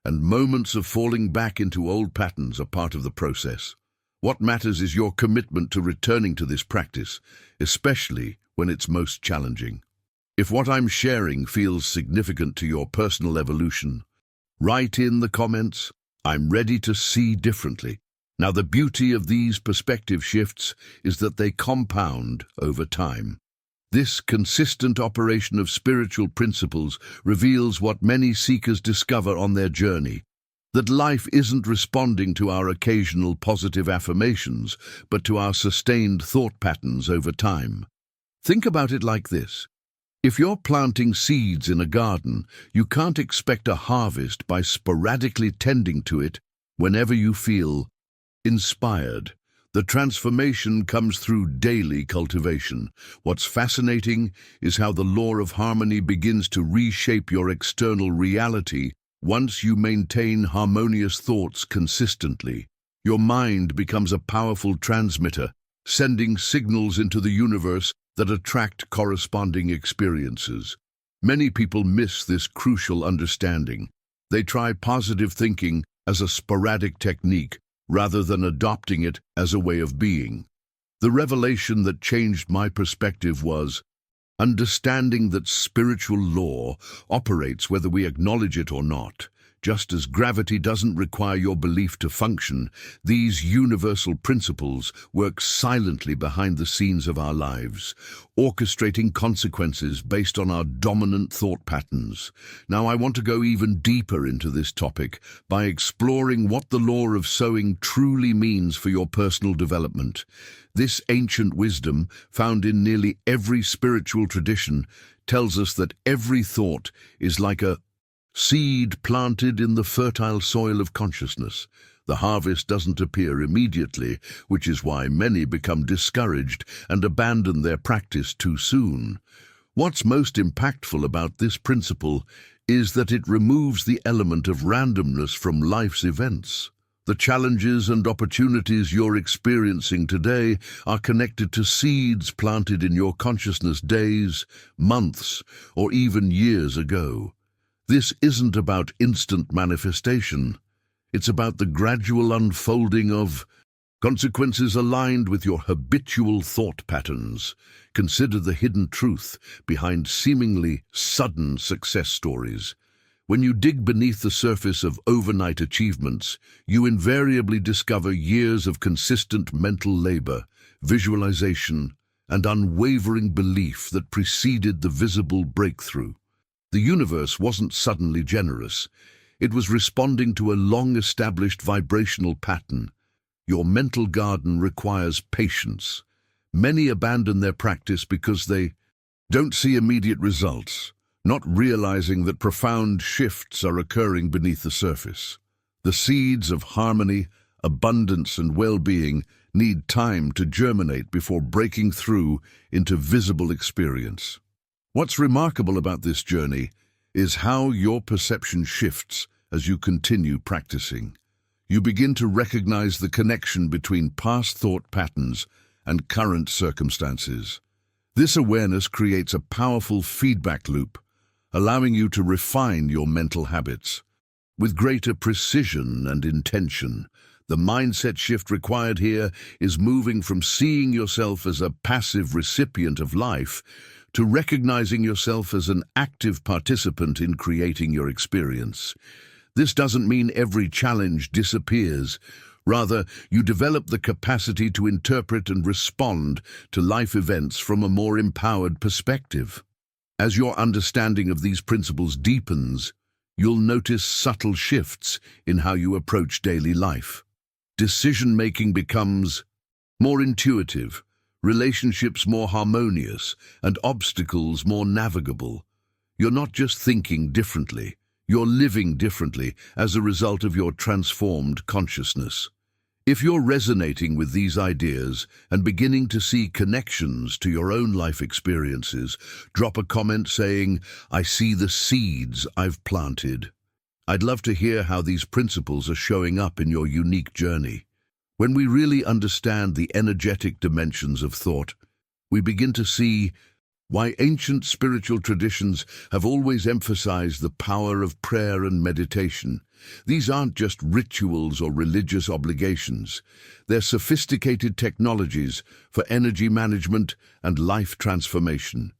and moments of falling back into old patterns are part of the process. What matters is your commitment to returning to this practice, especially when it's most challenging. If what I'm sharing feels significant to your personal evolution, write in the comments, "I'm ready to see differently." Now, the beauty of these perspective shifts is that they compound over time. This consistent operation of spiritual principles reveals what many seekers discover on their journey, that life isn't responding to our occasional positive affirmations, but to our sustained thought patterns over time. Think about it like this. If you're planting seeds in a garden, you can't expect a harvest by sporadically tending to it whenever you feel inspired. The transformation comes through daily cultivation. What's fascinating is how the law of harmony begins to reshape your external reality once you maintain harmonious thoughts consistently. Your mind becomes a powerful transmitter, sending signals into the universe that attract corresponding experiences. Many people miss this crucial understanding. They try positive thinking as a sporadic technique, rather than adopting it as a way of being. The revelation that changed my perspective was understanding that spiritual law operates whether we acknowledge it or not. Just as gravity doesn't require your belief to function, these universal principles work silently behind the scenes of our lives, orchestrating consequences based on our dominant thought patterns. Now, I want to go even deeper into this topic by exploring what the law of sowing truly means for your personal development. This ancient wisdom, found in nearly every spiritual tradition, tells us that every thought is like a seed planted in the fertile soil of consciousness. The harvest doesn't appear immediately, which is why many become discouraged and abandon their practice too soon. What's most impactful about this principle is that it removes the element of randomness from life's events. The challenges and opportunities you're experiencing today are connected to seeds planted in your consciousness days, months, or even years ago. This isn't about instant manifestation. It's about the gradual unfolding of consequences aligned with your habitual thought patterns. Consider the hidden truth behind seemingly sudden success stories. When you dig beneath the surface of overnight achievements, you invariably discover years of consistent mental labor, visualization, and unwavering belief that preceded the visible breakthrough. The universe wasn't suddenly generous. It was responding to a long-established vibrational pattern. Your mental garden requires patience. Many abandon their practice because they don't see immediate results, not realizing that profound shifts are occurring beneath the surface. The seeds of harmony, abundance, and well-being need time to germinate before breaking through into visible experience. What's remarkable about this journey is how your perception shifts as you continue practicing. You begin to recognize the connection between past thought patterns and current circumstances. This awareness creates a powerful feedback loop, allowing you to refine your mental habits. With greater precision and intention, the mindset shift required here is moving from seeing yourself as a passive recipient of life to recognizing yourself as an active participant in creating your experience. This doesn't mean every challenge disappears. Rather, you develop the capacity to interpret and respond to life events from a more empowered perspective. As your understanding of these principles deepens, you'll notice subtle shifts in how you approach daily life. Decision-making becomes more intuitive, relationships more harmonious, and obstacles more navigable. You're not just thinking differently, you're living differently as a result of your transformed consciousness. If you're resonating with these ideas and beginning to see connections to your own life experiences, drop a comment saying, "I see the seeds I've planted." I'd love to hear how these principles are showing up in your unique journey. When we really understand the energetic dimensions of thought, we begin to see why ancient spiritual traditions have always emphasized the power of prayer and meditation. These aren't just rituals or religious obligations. They're sophisticated technologies for energy management and life transformation.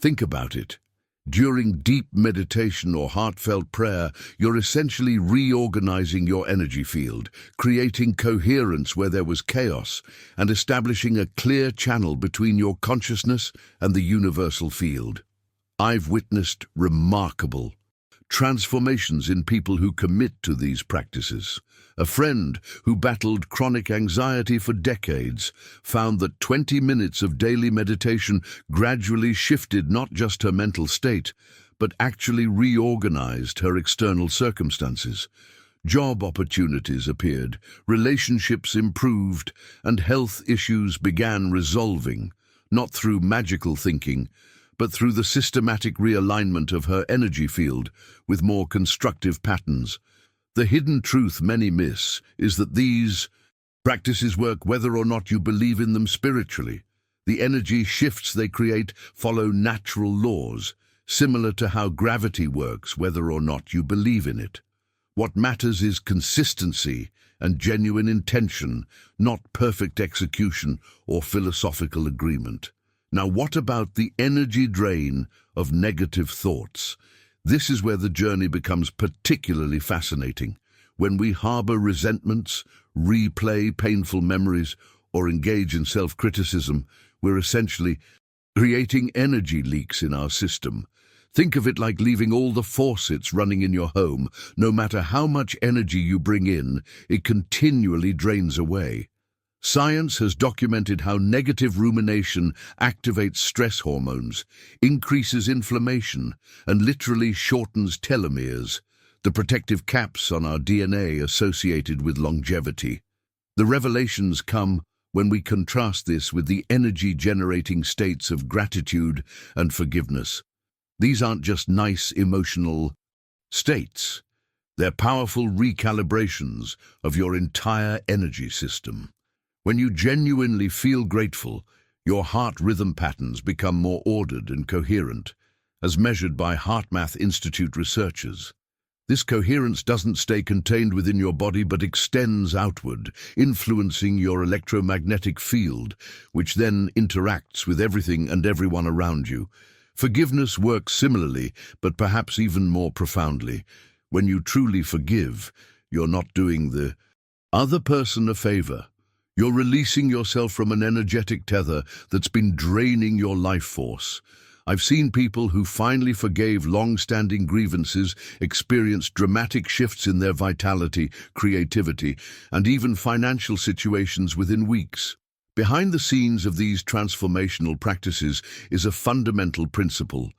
Think about it. During deep meditation or heartfelt prayer, you're essentially reorganizing your energy field, creating coherence where there was chaos, and establishing a clear channel between your consciousness and the universal field. I've witnessed remarkable transformations in people who commit to these practices. A friend who battled chronic anxiety for decades found that 20 minutes of daily meditation gradually shifted not just her mental state, but actually reorganized her external circumstances. Job opportunities appeared, relationships improved, and health issues began resolving, not through magical thinking, but through the systematic realignment of her energy field with more constructive patterns. The hidden truth many miss is that these practices work whether or not you believe in them spiritually. The energy shifts they create follow natural laws, similar to how gravity works whether or not you believe in it. What matters is consistency and genuine intention, not perfect execution or philosophical agreement. Now, what about the energy drain of negative thoughts? This is where the journey becomes particularly fascinating. When we harbor resentments, replay painful memories, or engage in self-criticism, we're essentially creating energy leaks in our system. Think of it like leaving all the faucets running in your home. No matter how much energy you bring in, it continually drains away. Science has documented how negative rumination activates stress hormones, increases inflammation, and literally shortens telomeres, the protective caps on our DNA associated with longevity. The revelations come when we contrast this with the energy-generating states of gratitude and forgiveness. These aren't just nice emotional states. They're powerful recalibrations of your entire energy system. When you genuinely feel grateful, your heart rhythm patterns become more ordered and coherent, as measured by HeartMath Institute researchers. This coherence doesn't stay contained within your body but extends outward, influencing your electromagnetic field, which then interacts with everything and everyone around you. Forgiveness works similarly, but perhaps even more profoundly. When you truly forgive, you're not doing the other person a favor. You're releasing yourself from an energetic tether that's been draining your life force. I've seen people who finally forgave long-standing grievances experience dramatic shifts in their vitality, creativity, and even financial situations within weeks. Behind the scenes of these transformational practices is a fundamental principle.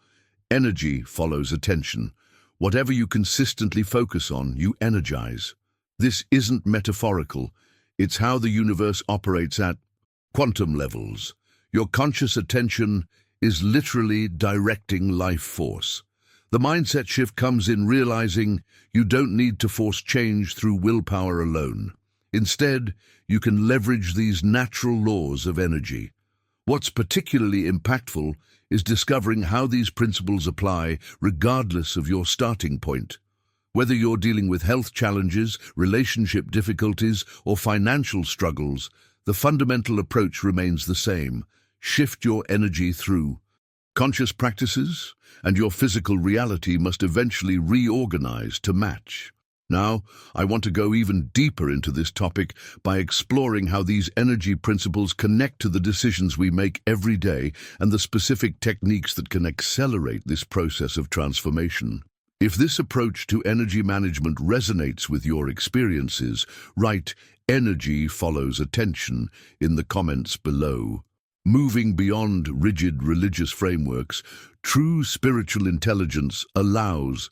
Energy follows attention. Whatever you consistently focus on, you energize. This isn't metaphorical. It's how the universe operates at quantum levels. Your conscious attention is literally directing life force. The mindset shift comes in realizing you don't need to force change through willpower alone. Instead, you can leverage these natural laws of energy. What's particularly impactful is discovering how these principles apply regardless of your starting point. Whether you're dealing with health challenges, relationship difficulties, or financial struggles, the fundamental approach remains the same. Shift your energy through conscious practices, and your physical reality must eventually reorganize to match. Now, I want to go even deeper into this topic by exploring how these energy principles connect to the decisions we make every day and the specific techniques that can accelerate this process of transformation. If this approach to energy management resonates with your experiences, write "energy follows attention" in the comments below. Moving beyond rigid religious frameworks, true spiritual intelligence allows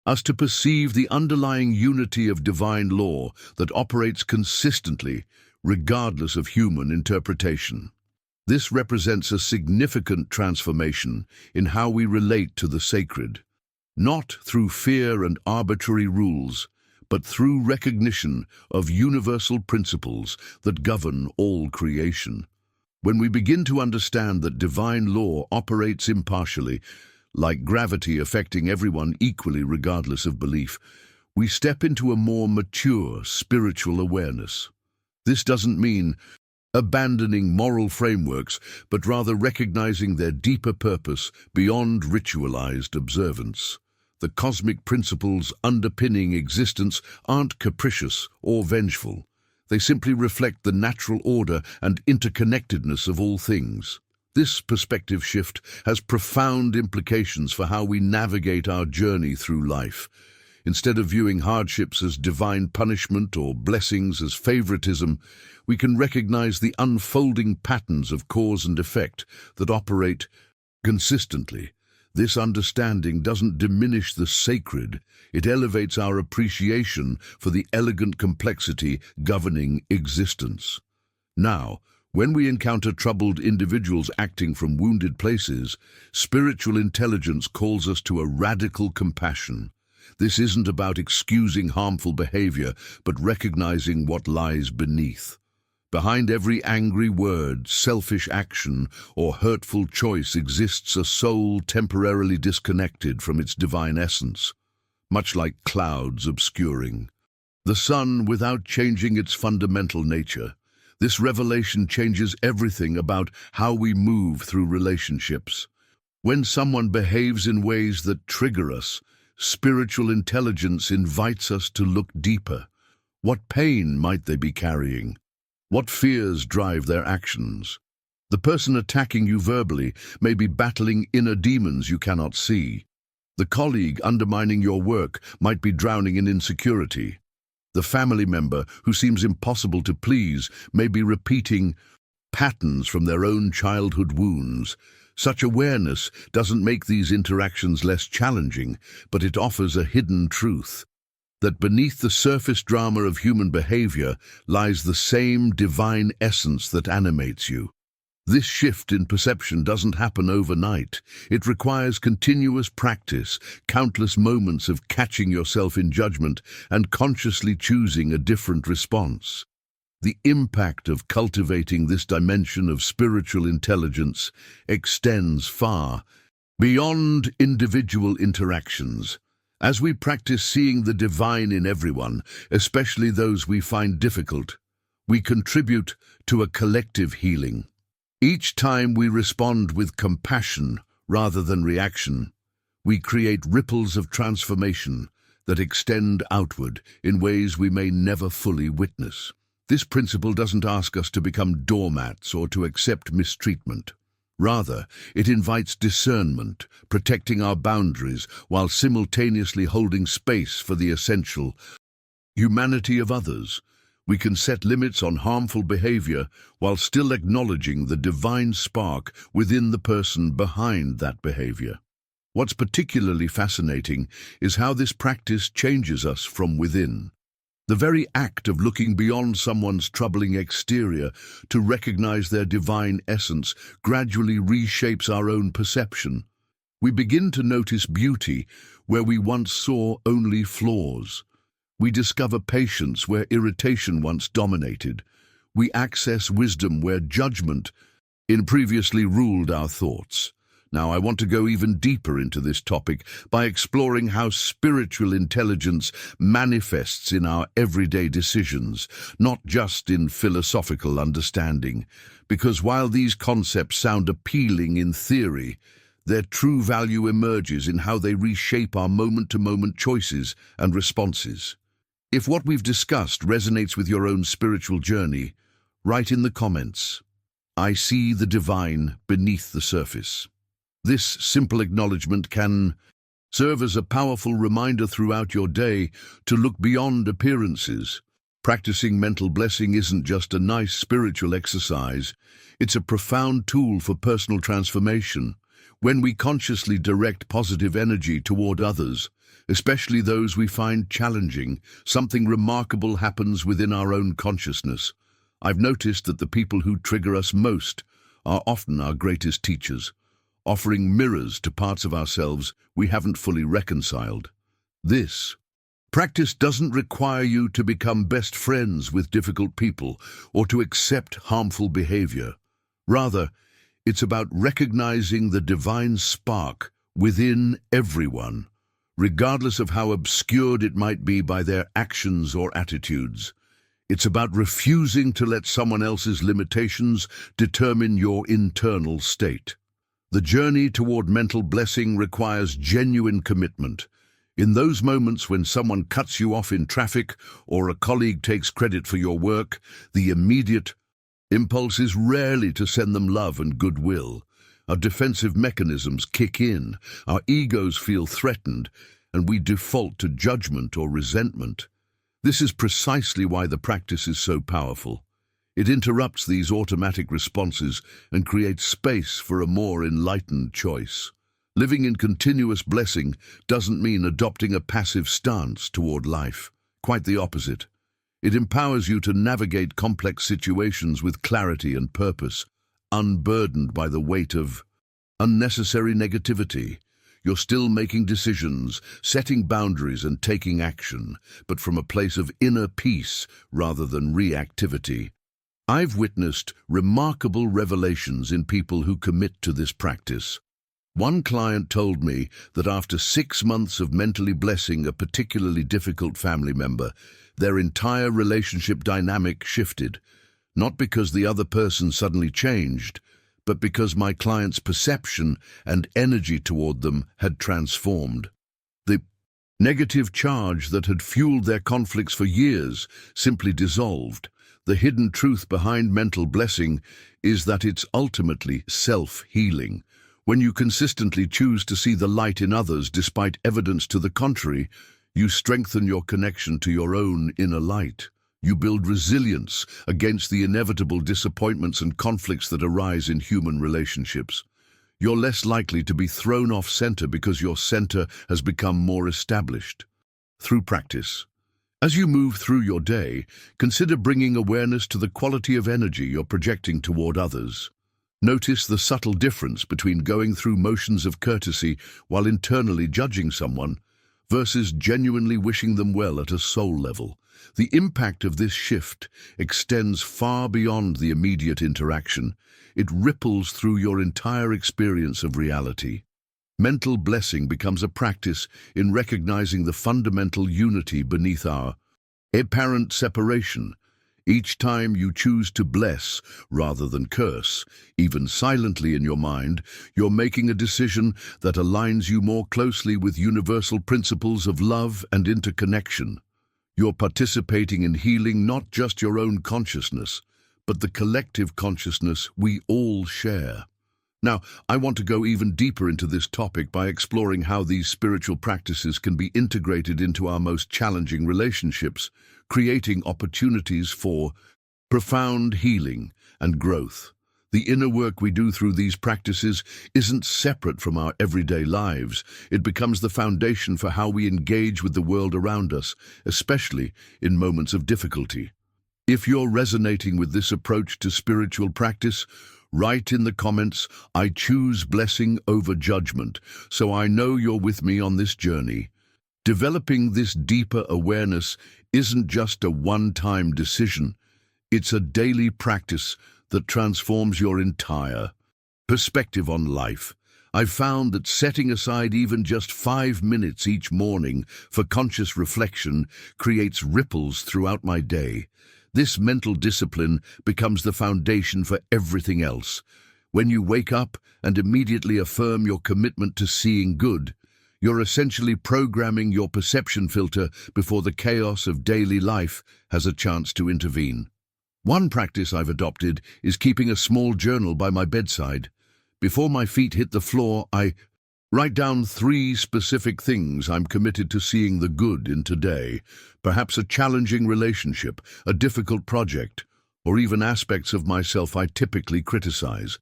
us to perceive the underlying unity of divine law that operates consistently, regardless of human interpretation. This represents a significant transformation in how we relate to the sacred, not through fear and arbitrary rules, but through recognition of universal principles that govern all creation. When we begin to understand that divine law operates impartially, like gravity affecting everyone equally regardless of belief, we step into a more mature spiritual awareness. This doesn't mean abandoning moral frameworks, but rather recognizing their deeper purpose beyond ritualized observance. The cosmic principles underpinning existence aren't capricious or vengeful. They simply reflect the natural order and interconnectedness of all things. This perspective shift has profound implications for how we navigate our journey through life. Instead of viewing hardships as divine punishment or blessings as favoritism, we can recognize the unfolding patterns of cause and effect that operate consistently. This understanding doesn't diminish the sacred, it elevates our appreciation for the elegant complexity governing existence. Now, when we encounter troubled individuals acting from wounded places, spiritual intelligence calls us to a radical compassion. This isn't about excusing harmful behavior, but recognizing what lies beneath. Behind every angry word, selfish action, or hurtful choice exists a soul temporarily disconnected from its divine essence, much like clouds obscuring the sun without changing its fundamental nature. This revelation changes everything about how we move through relationships. When someone behaves in ways that trigger us, spiritual intelligence invites us to look deeper. What pain might they be carrying? What fears drive their actions? The person attacking you verbally may be battling inner demons you cannot see. The colleague undermining your work might be drowning in insecurity. The family member who seems impossible to please may be repeating patterns from their own childhood wounds. Such awareness doesn't make these interactions less challenging, but it offers a hidden truth. That beneath the surface drama of human behavior lies the same divine essence that animates you. This shift in perception doesn't happen overnight. It requires continuous practice, countless moments of catching yourself in judgment and consciously choosing a different response. The impact of cultivating this dimension of spiritual intelligence extends far beyond individual interactions. As we practice seeing the divine in everyone, especially those we find difficult, we contribute to a collective healing. Each time we respond with compassion rather than reaction, we create ripples of transformation that extend outward in ways we may never fully witness. This principle doesn't ask us to become doormats or to accept mistreatment. Rather, it invites discernment, protecting our boundaries while simultaneously holding space for the essential humanity of others. We can set limits on harmful behavior while still acknowledging the divine spark within the person behind that behavior. What's particularly fascinating is how this practice changes us from within. The very act of looking beyond someone's troubling exterior to recognize their divine essence gradually reshapes our own perception. We begin to notice beauty where we once saw only flaws. We discover patience where irritation once dominated. We access wisdom where judgment previously ruled our thoughts. Now, I want to go even deeper into this topic by exploring how spiritual intelligence manifests in our everyday decisions, not just in philosophical understanding. Because while these concepts sound appealing in theory, their true value emerges in how they reshape our moment-to-moment choices and responses. If what we've discussed resonates with your own spiritual journey, write in the comments, "I see the divine beneath the surface." This simple acknowledgement can serve as a powerful reminder throughout your day to look beyond appearances. Practicing mental blessing isn't just a nice spiritual exercise, it's a profound tool for personal transformation. When we consciously direct positive energy toward others, especially those we find challenging, something remarkable happens within our own consciousness. I've noticed that the people who trigger us most are often our greatest teachers, offering mirrors to parts of ourselves we haven't fully reconciled. This practice doesn't require you to become best friends with difficult people or to accept harmful behavior. Rather, it's about recognizing the divine spark within everyone, regardless of how obscured it might be by their actions or attitudes. It's about refusing to let someone else's limitations determine your internal state. The journey toward mental blessing requires genuine commitment. In those moments when someone cuts you off in traffic or a colleague takes credit for your work, the immediate impulse is rarely to send them love and goodwill. Our defensive mechanisms kick in, our egos feel threatened, and we default to judgment or resentment. This is precisely why the practice is so powerful. It interrupts these automatic responses and creates space for a more enlightened choice. Living in continuous blessing doesn't mean adopting a passive stance toward life. Quite the opposite. It empowers you to navigate complex situations with clarity and purpose, unburdened by the weight of unnecessary negativity. You're still making decisions, setting boundaries and taking action, but from a place of inner peace rather than reactivity. I've witnessed remarkable revelations in people who commit to this practice. One client told me that after 6 months of mentally blessing a particularly difficult family member, their entire relationship dynamic shifted, not because the other person suddenly changed, but because my client's perception and energy toward them had transformed. The negative charge that had fueled their conflicts for years simply dissolved. The hidden truth behind mental blessing is that it's ultimately self-healing. When you consistently choose to see the light in others despite evidence to the contrary, you strengthen your connection to your own inner light. You build resilience against the inevitable disappointments and conflicts that arise in human relationships. You're less likely to be thrown off center because your center has become more established. Through practice. As you move through your day, consider bringing awareness to the quality of energy you're projecting toward others. Notice the subtle difference between going through motions of courtesy while internally judging someone versus genuinely wishing them well at a soul level. The impact of this shift extends far beyond the immediate interaction. It ripples through your entire experience of reality. Mental blessing becomes a practice in recognizing the fundamental unity beneath our apparent separation. Each time you choose to bless rather than curse, even silently in your mind, you're making a decision that aligns you more closely with universal principles of love and interconnection. You're participating in healing not just your own consciousness, but the collective consciousness we all share. Now, I want to go even deeper into this topic by exploring how these spiritual practices can be integrated into our most challenging relationships, creating opportunities for profound healing and growth. The inner work we do through these practices isn't separate from our everyday lives. It becomes the foundation for how we engage with the world around us, especially in moments of difficulty. If you're resonating with this approach to spiritual practice, write in the comments, "I choose blessing over judgment," so I know you're with me on this journey. Developing this deeper awareness isn't just a one-time decision. It's a daily practice that transforms your entire perspective on life. I've found that setting aside even just 5 minutes each morning for conscious reflection creates ripples throughout my day. This mental discipline becomes the foundation for everything else. When you wake up and immediately affirm your commitment to seeing good, you're essentially programming your perception filter before the chaos of daily life has a chance to intervene. One practice I've adopted is keeping a small journal by my bedside. Before my feet hit the floor, I write down 3 specific things I'm committed to seeing the good in today, perhaps a challenging relationship, a difficult project, or even aspects of myself I typically criticize.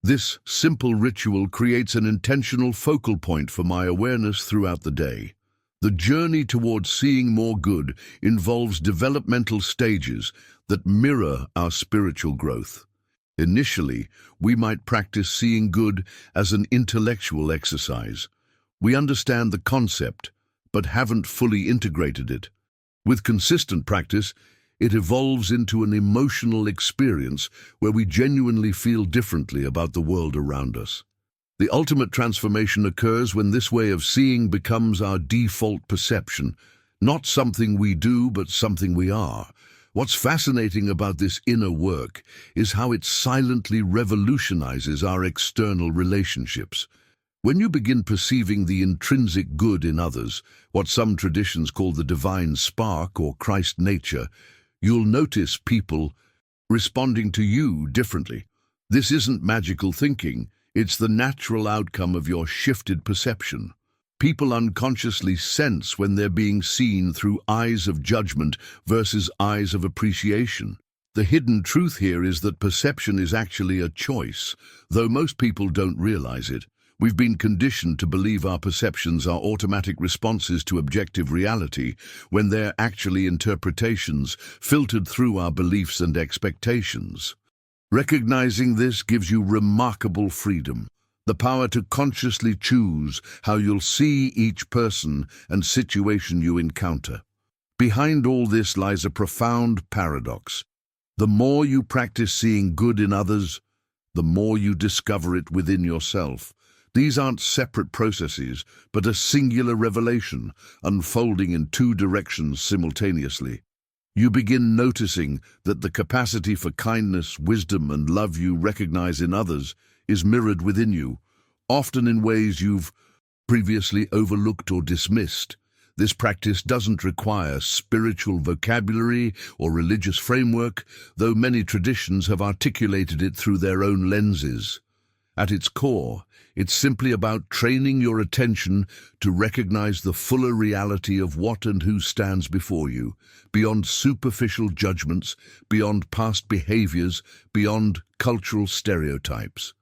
This simple ritual creates an intentional focal point for my awareness throughout the day. The journey towards seeing more good involves developmental stages that mirror our spiritual growth. Initially, we might practice seeing good as an intellectual exercise. We understand the concept, but haven't fully integrated it. With consistent practice, it evolves into an emotional experience where we genuinely feel differently about the world around us. The ultimate transformation occurs when this way of seeing becomes our default perception, not something we do, but something we are. What's fascinating about this inner work is how it silently revolutionizes our external relationships. When you begin perceiving the intrinsic good in others, what some traditions call the divine spark or Christ nature, you'll notice people responding to you differently. This isn't magical thinking, it's the natural outcome of your shifted perception. People unconsciously sense when they're being seen through eyes of judgment versus eyes of appreciation. The hidden truth here is that perception is actually a choice, though most people don't realize it. We've been conditioned to believe our perceptions are automatic responses to objective reality, when they're actually interpretations filtered through our beliefs and expectations. Recognizing this gives you remarkable freedom, the power to consciously choose how you'll see each person and situation you encounter. Behind all this lies a profound paradox. The more you practice seeing good in others, the more you discover it within yourself. These aren't separate processes, but a singular revelation, unfolding in two directions simultaneously. You begin noticing that the capacity for kindness, wisdom, and love you recognize in others is mirrored within you, often in ways you've previously overlooked or dismissed. This practice doesn't require spiritual vocabulary or religious framework, though many traditions have articulated it through their own lenses. At its core, it's simply about training your attention to recognize the fuller reality of what and who stands before you, beyond superficial judgments, beyond past behaviors, beyond cultural stereotypes.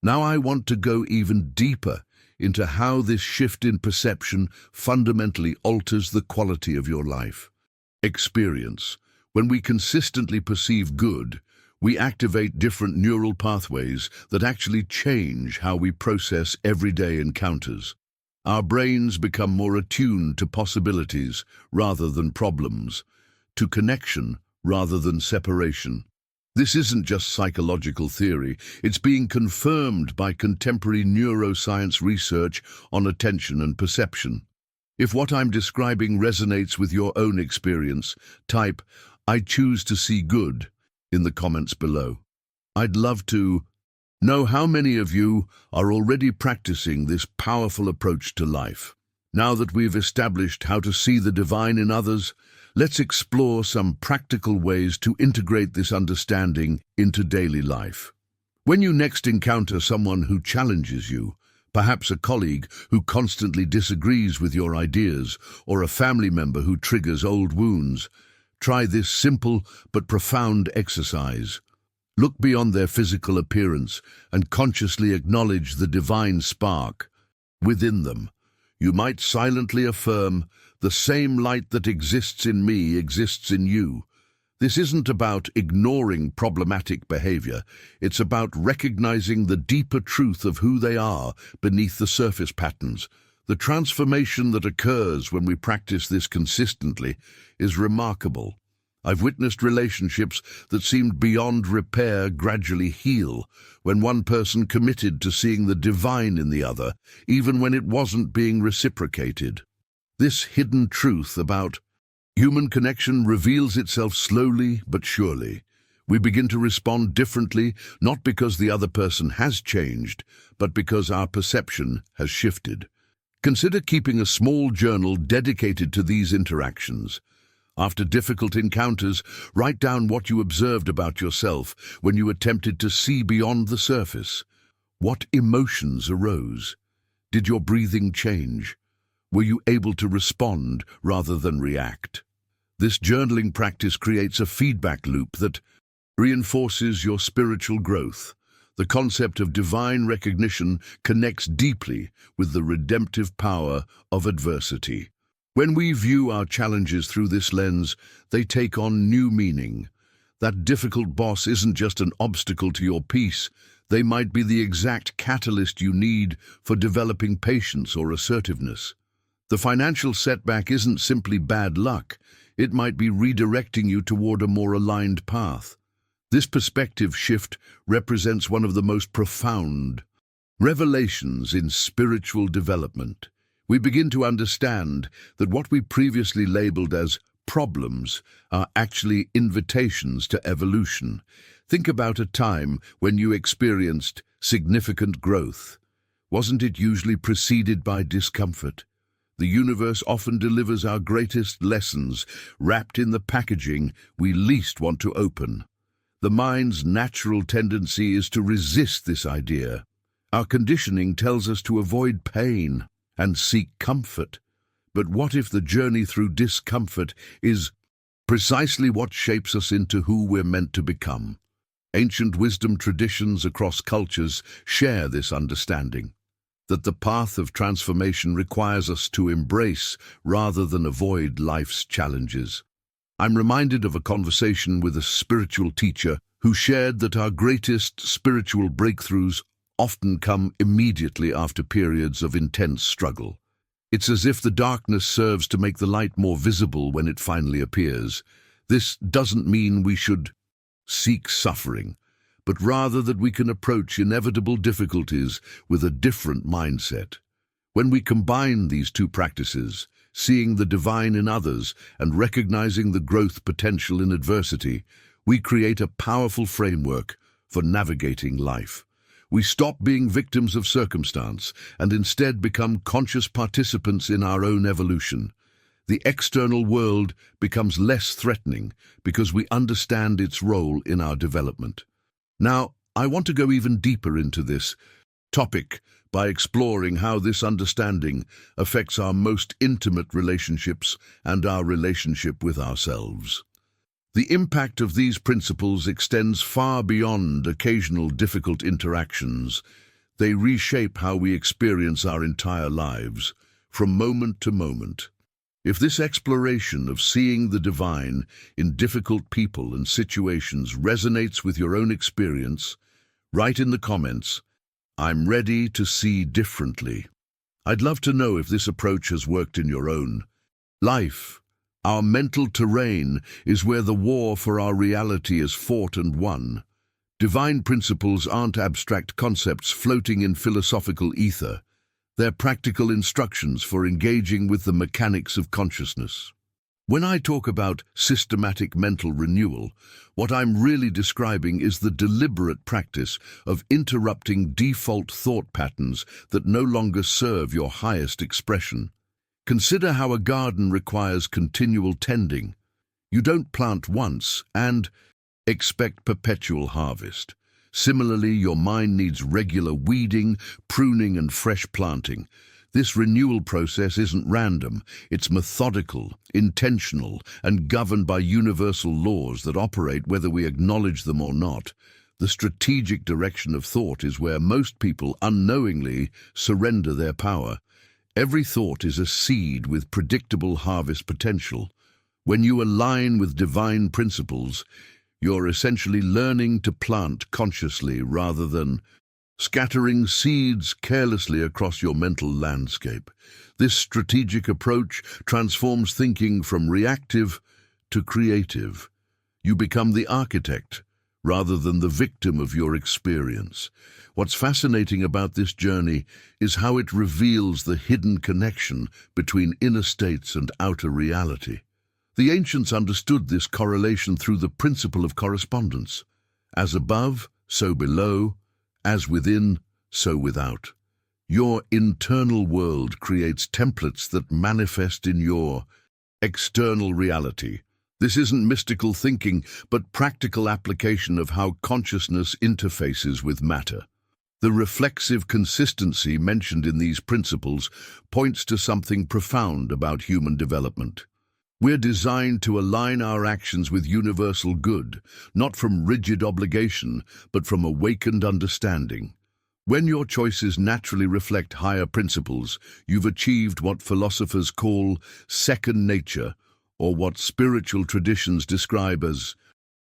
Now I want to go even deeper into how this shift in perception fundamentally alters the quality of your life. Experience. When we consistently perceive good, we activate different neural pathways that actually change how we process everyday encounters. Our brains become more attuned to possibilities rather than problems, to connection rather than separation. This isn't just psychological theory, it's being confirmed by contemporary neuroscience research on attention and perception. If what I'm describing resonates with your own experience, type, "I choose to see good," in the comments below. I'd love to know how many of you are already practicing this powerful approach to life. Now that we've established how to see the divine in others, let's explore some practical ways to integrate this understanding into daily life. When you next encounter someone who challenges you, perhaps a colleague who constantly disagrees with your ideas, or a family member who triggers old wounds, try this simple but profound exercise. Look beyond their physical appearance and consciously acknowledge the divine spark within them. You might silently affirm, "The same light that exists in me exists in you." This isn't about ignoring problematic behavior. It's about recognizing the deeper truth of who they are beneath the surface patterns. The transformation that occurs when we practice this consistently is remarkable. I've witnessed relationships that seemed beyond repair gradually heal when one person committed to seeing the divine in the other, even when it wasn't being reciprocated. This hidden truth about human connection reveals itself slowly but surely. We begin to respond differently, not because the other person has changed, but because our perception has shifted. Consider keeping a small journal dedicated to these interactions. After difficult encounters, write down what you observed about yourself when you attempted to see beyond the surface. What emotions arose? Did your breathing change? Were you able to respond rather than react? This journaling practice creates a feedback loop that reinforces your spiritual growth. The concept of divine recognition connects deeply with the redemptive power of adversity. When we view our challenges through this lens, they take on new meaning. That difficult boss isn't just an obstacle to your peace. They might be the exact catalyst you need for developing patience or assertiveness. The financial setback isn't simply bad luck. It might be redirecting you toward a more aligned path. This perspective shift represents one of the most profound revelations in spiritual development. We begin to understand that what we previously labeled as problems are actually invitations to evolution. Think about a time when you experienced significant growth. Wasn't it usually preceded by discomfort? The universe often delivers our greatest lessons wrapped in the packaging we least want to open. The mind's natural tendency is to resist this idea. Our conditioning tells us to avoid pain and seek comfort. But what if the journey through discomfort is precisely what shapes us into who we're meant to become? Ancient wisdom traditions across cultures share this understanding, that the path of transformation requires us to embrace rather than avoid life's challenges. I'm reminded of a conversation with a spiritual teacher who shared that our greatest spiritual breakthroughs often come immediately after periods of intense struggle. It's as if the darkness serves to make the light more visible when it finally appears. This doesn't mean we should seek suffering, but rather that we can approach inevitable difficulties with a different mindset. When we combine these two practices, seeing the divine in others and recognizing the growth potential in adversity, we create a powerful framework for navigating life. We stop being victims of circumstance and instead become conscious participants in our own evolution. The external world becomes less threatening because we understand its role in our development. Now, I want to go even deeper into this topic by exploring how this understanding affects our most intimate relationships and our relationship with ourselves. The impact of these principles extends far beyond occasional difficult interactions. They reshape how we experience our entire lives, from moment to moment. If this exploration of seeing the divine in difficult people and situations resonates with your own experience, write in the comments, "I'm ready to see differently." I'd love to know if this approach has worked in your own life. Our mental terrain is where the war for our reality is fought and won. Divine principles aren't abstract concepts floating in philosophical ether. They're practical instructions for engaging with the mechanics of consciousness. When I talk about systematic mental renewal, what I'm really describing is the deliberate practice of interrupting default thought patterns that no longer serve your highest expression. Consider how a garden requires continual tending. You don't plant once and expect perpetual harvest. Similarly, your mind needs regular weeding, pruning, and fresh planting. This renewal process isn't random. It's methodical, intentional, and governed by universal laws that operate whether we acknowledge them or not. The strategic direction of thought is where most people unknowingly surrender their power. Every thought is a seed with predictable harvest potential. When you align with divine principles, you're essentially learning to plant consciously rather than scattering seeds carelessly across your mental landscape. This strategic approach transforms thinking from reactive to creative. You become the architect rather than the victim of your experience. What's fascinating about this journey is how it reveals the hidden connection between inner states and outer reality. The ancients understood this correlation through the principle of correspondence. As above, so below, as within, so without. Your internal world creates templates that manifest in your external reality. This isn't mystical thinking, but practical application of how consciousness interfaces with matter. The reflexive consistency mentioned in these principles points to something profound about human development. We're designed to align our actions with universal good, not from rigid obligation, but from awakened understanding. When your choices naturally reflect higher principles, you've achieved what philosophers call second nature, or what spiritual traditions describe as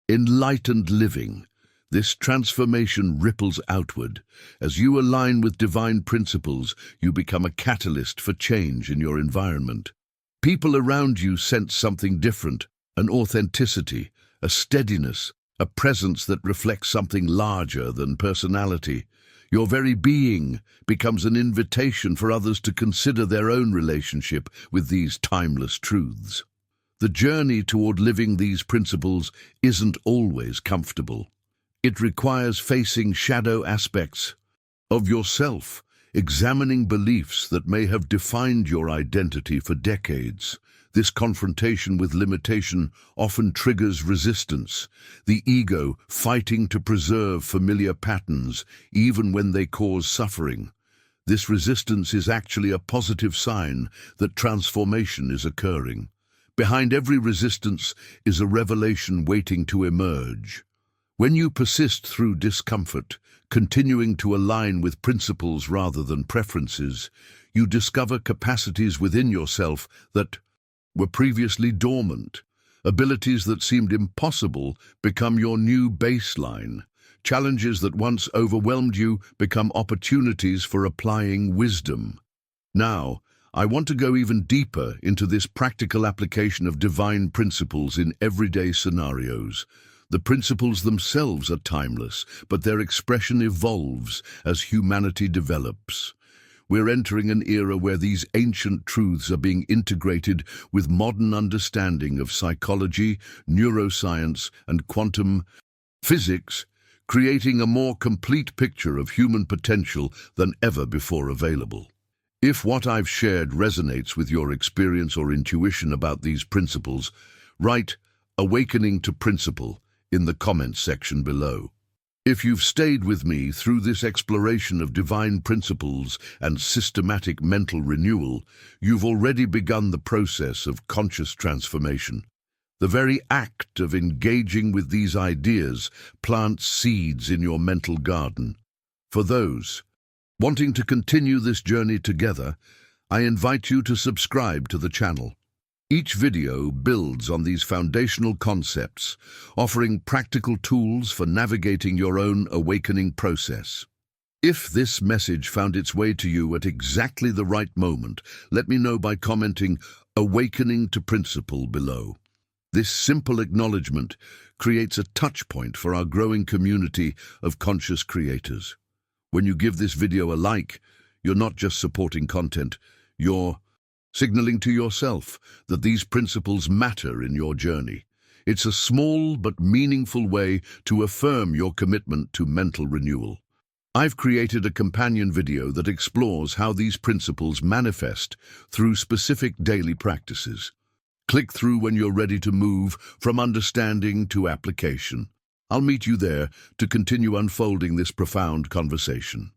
enlightened living. This transformation ripples outward. As you align with divine principles, you become a catalyst for change in your environment. People around you sense something different, an authenticity, a steadiness, a presence that reflects something larger than personality. Your very being becomes an invitation for others to consider their own relationship with these timeless truths. The journey toward living these principles isn't always comfortable. It requires facing shadow aspects of yourself, examining beliefs that may have defined your identity for decades. This confrontation with limitation often triggers resistance, the ego fighting to preserve familiar patterns even when they cause suffering. This resistance is actually a positive sign that transformation is occurring. Behind every resistance is a revelation waiting to emerge. When you persist through discomfort, continuing to align with principles rather than preferences, you discover capacities within yourself that were previously dormant. Abilities that seemed impossible become your new baseline. Challenges that once overwhelmed you become opportunities for applying wisdom. Now, I want to go even deeper into this practical application of divine principles in everyday scenarios. The principles themselves are timeless, but their expression evolves as humanity develops. We're entering an era where these ancient truths are being integrated with modern understanding of psychology, neuroscience, and quantum physics, creating a more complete picture of human potential than ever before available. If what I've shared resonates with your experience or intuition about these principles, write "Awakening to Principle" in the comments section below. If you've stayed with me through this exploration of divine principles and systematic mental renewal, you've already begun the process of conscious transformation. The very act of engaging with these ideas plants seeds in your mental garden. For those wanting to continue this journey together, I invite you to subscribe to the channel. Each video builds on these foundational concepts, offering practical tools for navigating your own awakening process. If this message found its way to you at exactly the right moment, let me know by commenting "Awakening to Principle" below. This simple acknowledgement creates a touch point for our growing community of conscious creators. When you give this video a like, you're not just supporting content, you're signaling to yourself that these principles matter in your journey. It's a small but meaningful way to affirm your commitment to mental renewal. I've created a companion video that explores how these principles manifest through specific daily practices. Click through when you're ready to move from understanding to application. I'll meet you there to continue unfolding this profound conversation.